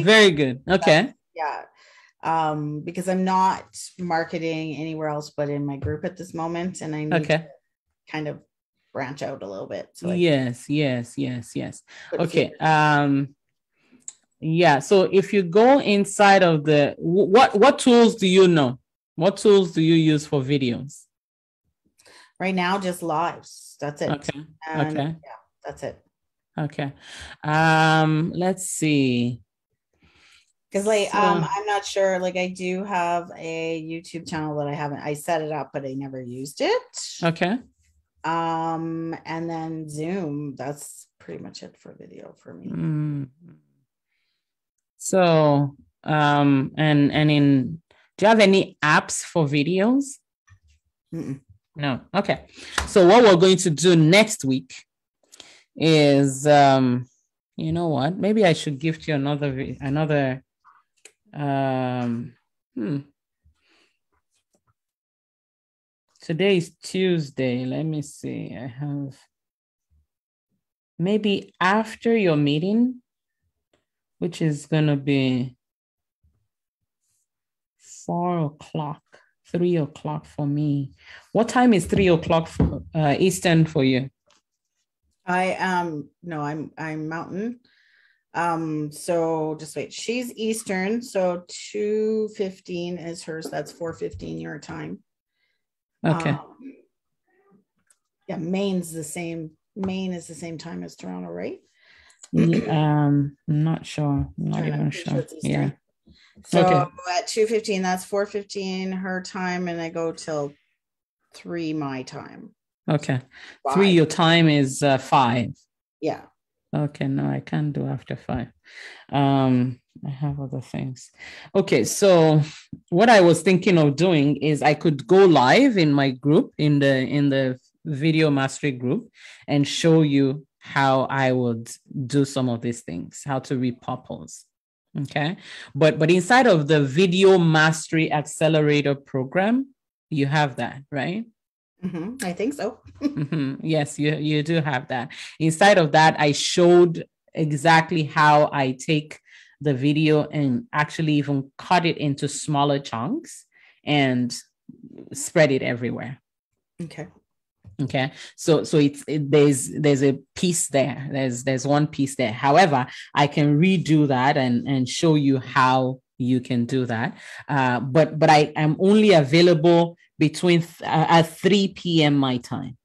Speaker 2: Very good. Okay.
Speaker 1: Because I'm not marketing anywhere else but in my group at this moment, and I need to kind of branch out a little bit. So
Speaker 2: yes. Okay. Yeah. So if you go inside of the what tools do you know? What tools do you use for videos?
Speaker 1: Right now, just lives. That's it.
Speaker 2: Okay.
Speaker 1: Yeah, that's it.
Speaker 2: Okay. Let's see.
Speaker 1: Because I'm not sure, I do have a YouTube channel that I set it up, but I never used it.
Speaker 2: Okay.
Speaker 1: And then Zoom, that's pretty much it for video for me.
Speaker 2: So, do you have any apps for videos?
Speaker 1: Mm-mm.
Speaker 2: No. Okay. So what we're going to do next week is, you know what? Maybe I should gift you another. Today is Tuesday. Let me see. I have maybe after your meeting, which is going to be 3 o'clock for me. What time is 3 o'clock for Eastern for you?
Speaker 1: I'm Mountain. So just wait, she's Eastern, so 2:15 is hers. That's 4:15 your time.
Speaker 2: Okay.
Speaker 1: Maine is the same time as Toronto, right?
Speaker 2: I'm not sure. I'm not even sure. Yeah.
Speaker 1: So at 2:15, that's 4:15 her time, and I go till 3 my time.
Speaker 2: Okay. 3 your time is 5.
Speaker 1: Yeah.
Speaker 2: Okay, no, I can't do after 5. I have other things. Okay, so what I was thinking of doing is I could go live in my group, in the video mastery group, and show you how I would do some of these things, how to repurpose. Okay, but inside of the Video Mastery Accelerator program, you have that, right?
Speaker 1: I think so.
Speaker 2: Yes, you do have that. Inside of that, I showed exactly how I take the video and actually even cut it into smaller chunks and spread it everywhere. Okay. So there's a piece there. There's one piece there. However, I can redo that and show you how you can do that. But I am only available between at 3 p.m. my time.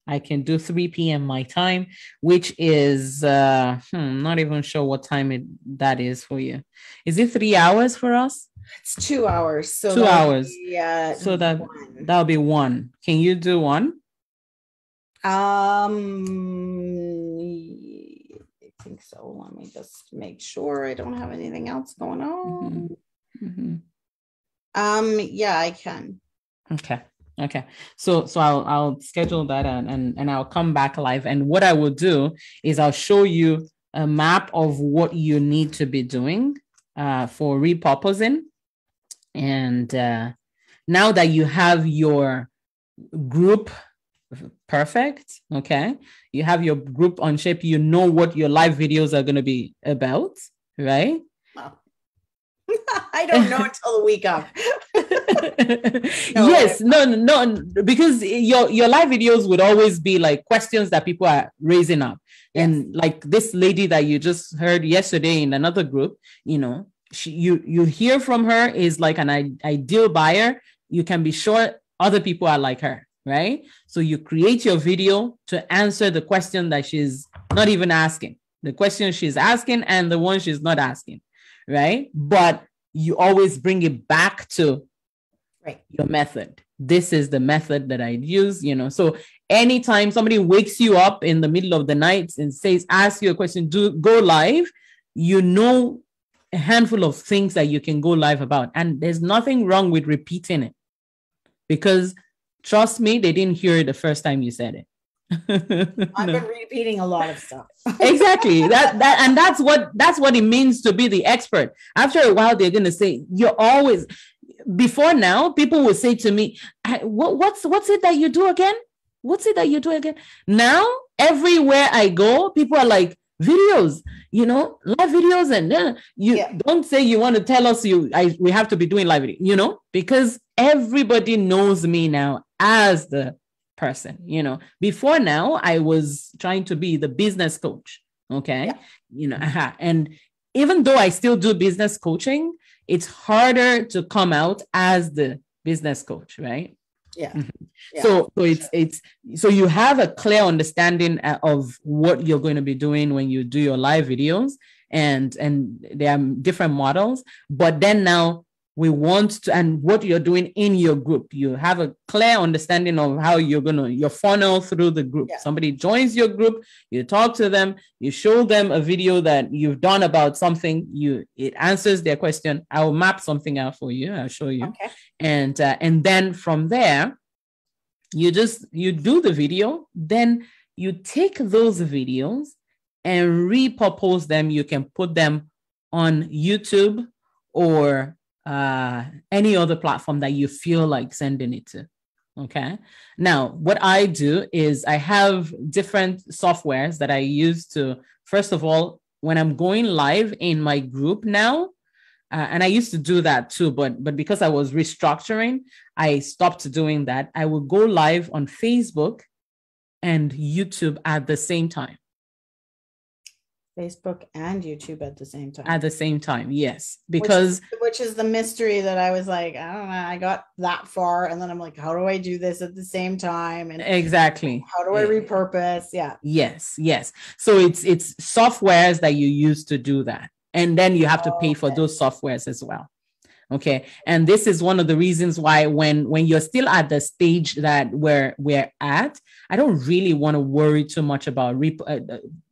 Speaker 2: I can do 3 p.m. my time, which is not even sure what time that is for you. Is it 3 hours for us?
Speaker 1: It's 2 hours. So
Speaker 2: 2 hours.
Speaker 1: Yeah.
Speaker 2: So that'll be 1. Can you do 1?
Speaker 1: I think so. Let me just make sure I don't have anything else going on. Yeah, I can. Okay. So I'll schedule that and I'll come back live. And what I will do is I'll show you a map of what you need to be doing for repurposing. And now that you have your group perfect, okay, you have your group Onshape, you know what your live videos are going to be about, right? I don't know until the week of.
Speaker 2: No, because your live videos would always be like questions that people are raising up. Yes. And like this lady that you just heard yesterday in another group, you hear from her is like an ideal buyer. You can be sure other people are like her, right? So you create your video to answer the question that she's not even asking, the question she's asking and the one she's not asking, right? But you always bring it back to your method. This is the method that I use, So anytime somebody wakes you up in the middle of the night and says, ask you a question, go live, a handful of things that you can go live about. And there's nothing wrong with repeating it, because trust me, they didn't hear it the first time you said it.
Speaker 1: I've been repeating a lot of stuff.
Speaker 2: Exactly. That's what it means to be the expert. After a while, they're going to say, before now, people will say to me, what's it that you do again? What's it that you do again? Now, everywhere I go, people are like, videos, live videos. And don't say you want to tell us we have to be doing live video, because everybody knows me now as the person, Before now, I was trying to be the business coach. Okay. Yeah. And even though I still do business coaching, it's harder to come out as the business coach, right?
Speaker 1: Yeah.
Speaker 2: Mm-hmm. Yeah. So you have a clear understanding of what you're going to be doing when you do your live videos, and there are different models, but then now we want to, and what you're doing in your group, you have a clear understanding of how you're going to, your funnel through the group. Yeah. Somebody joins your group, you talk to them, you show them a video that you've done about something, it answers their question. I will map something out for you. I'll show you.
Speaker 1: Okay.
Speaker 2: And then from there, you do the video, then you take those videos and repurpose them. You can put them on YouTube or any other platform that you feel like sending it to. Okay. Now, what I do is I have different softwares that I use to, first of all, when I'm going live in my group now, and I used to do that too, but because I was restructuring, I stopped doing that. I will go live on Facebook and YouTube at the same time.
Speaker 1: Facebook and YouTube at the same time.
Speaker 2: At the same time, yes. Because
Speaker 1: which is the mystery that I was like, I don't know, I got that far, and then I'm like, how do I do this at the same time? And
Speaker 2: exactly.
Speaker 1: How do I repurpose? Yeah.
Speaker 2: Yes. So it's softwares that you use to do that. And then you have to pay for those softwares as well. Okay. And this is one of the reasons why when you're still at the stage that we're at, I don't really want to worry too much about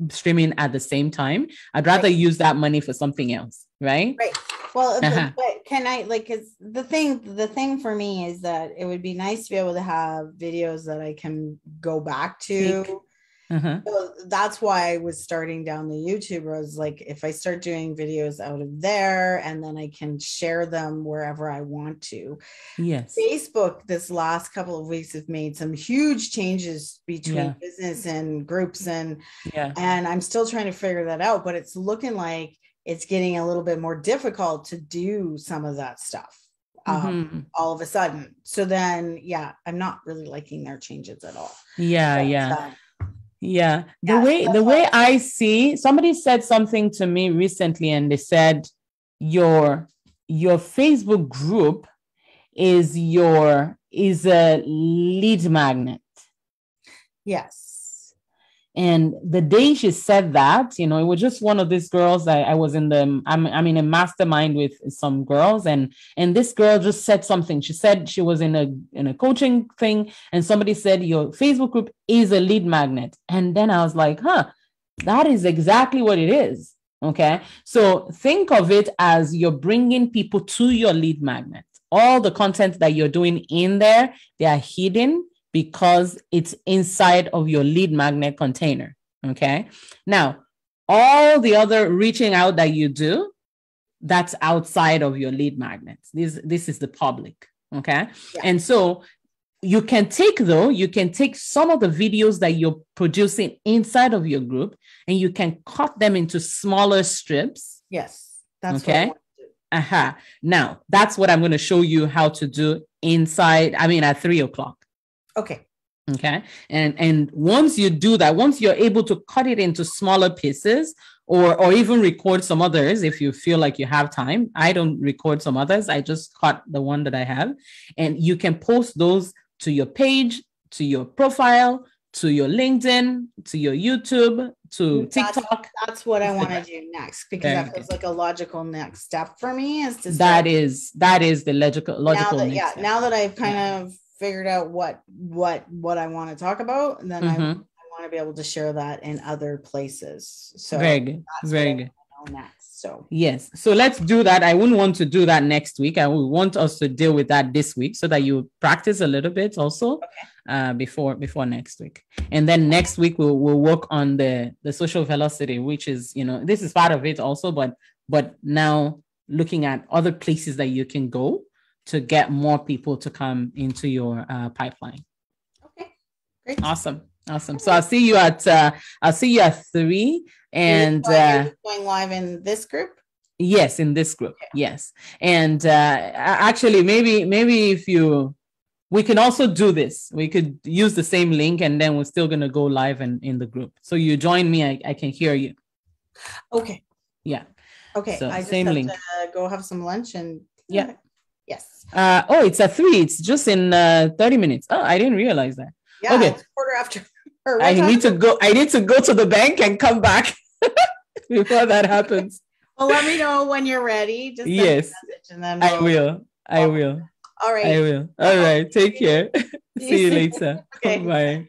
Speaker 2: streaming at the same time. I'd rather use that money for something else. Right.
Speaker 1: Right. Well, but can I, because the thing for me is that it would be nice to be able to have videos that I can go back to. So that's why I was starting down the YouTube road. Like, if I start doing videos out of there, and then I can share them wherever I want to.
Speaker 2: Yes.
Speaker 1: Facebook this last couple of weeks have made some huge changes between business and groups, and I'm still trying to figure that out, but it's looking like it's getting a little bit more difficult to do some of that stuff. All of a sudden. So then, I'm not really liking their changes at all.
Speaker 2: The way I see, somebody said something to me recently, and they said your Facebook group is a lead magnet.
Speaker 1: Yes.
Speaker 2: And the day she said that, it was just one of these girls that I'm in a mastermind with some girls, and this girl just said something. She said she was in a coaching thing, and somebody said your Facebook group is a lead magnet. And then I was like, that is exactly what it is. Okay. So think of it as you're bringing people to your lead magnet. All the content that you're doing in there, they are hidden, because it's inside of your lead magnet container. Okay. Now, all the other reaching out that you do, that's outside of your lead magnets. This is the public. Okay. Yeah. And so you can take some of the videos that you're producing inside of your group, and you can cut them into smaller strips.
Speaker 1: Yes. That's
Speaker 2: okay. What I want to do. Now, that's what I'm going to show you how to do at 3:00.
Speaker 1: Okay.
Speaker 2: Okay. And once you do that, once you're able to cut it into smaller pieces, or even record some others if you feel like you have time. I don't record some others. I just cut the one that I have. And you can post those to your page, to your profile, to your LinkedIn, to your YouTube, to TikTok.
Speaker 1: That's what I want to do next, because that feels like a logical next step for me, is to
Speaker 2: that is the logical
Speaker 1: next step. Now that I've kind of figured out what I want to talk about, and then I want to be able to share that in other places. So
Speaker 2: very good. Very good.
Speaker 1: Next. So
Speaker 2: yes. So let's do that. I wouldn't want to do that next week. I would want us to deal with that this week so that you practice a little bit also before next week. And then next week we'll work on the social velocity, which is, this is part of it also, but now looking at other places that you can go to get more people to come into your pipeline.
Speaker 1: Okay, great.
Speaker 2: Awesome. So I'll see you at 3, and
Speaker 1: going live in this group.
Speaker 2: Yes, in this group. Okay. Yes, and actually, maybe if we can also do this. We could use the same link, and then we're still gonna go live in the group. So you join me. I can hear you.
Speaker 1: Okay.
Speaker 2: Yeah.
Speaker 1: Okay.
Speaker 2: So
Speaker 1: I just
Speaker 2: same
Speaker 1: have
Speaker 2: link.
Speaker 1: to go have some lunch and
Speaker 2: yeah.
Speaker 1: Yes.
Speaker 2: It's at 3. It's just in 30 minutes. Oh, I didn't realize that.
Speaker 1: Yeah.
Speaker 2: Okay.
Speaker 1: It's quarter after.
Speaker 2: I need to go to the bank and come back before that happens.
Speaker 1: Well, let me know when you're ready. Just send
Speaker 2: yes.
Speaker 1: me a message and then
Speaker 2: I will.
Speaker 1: All right.
Speaker 2: I will. All right. Take care. See you later.
Speaker 1: Okay.
Speaker 2: Bye.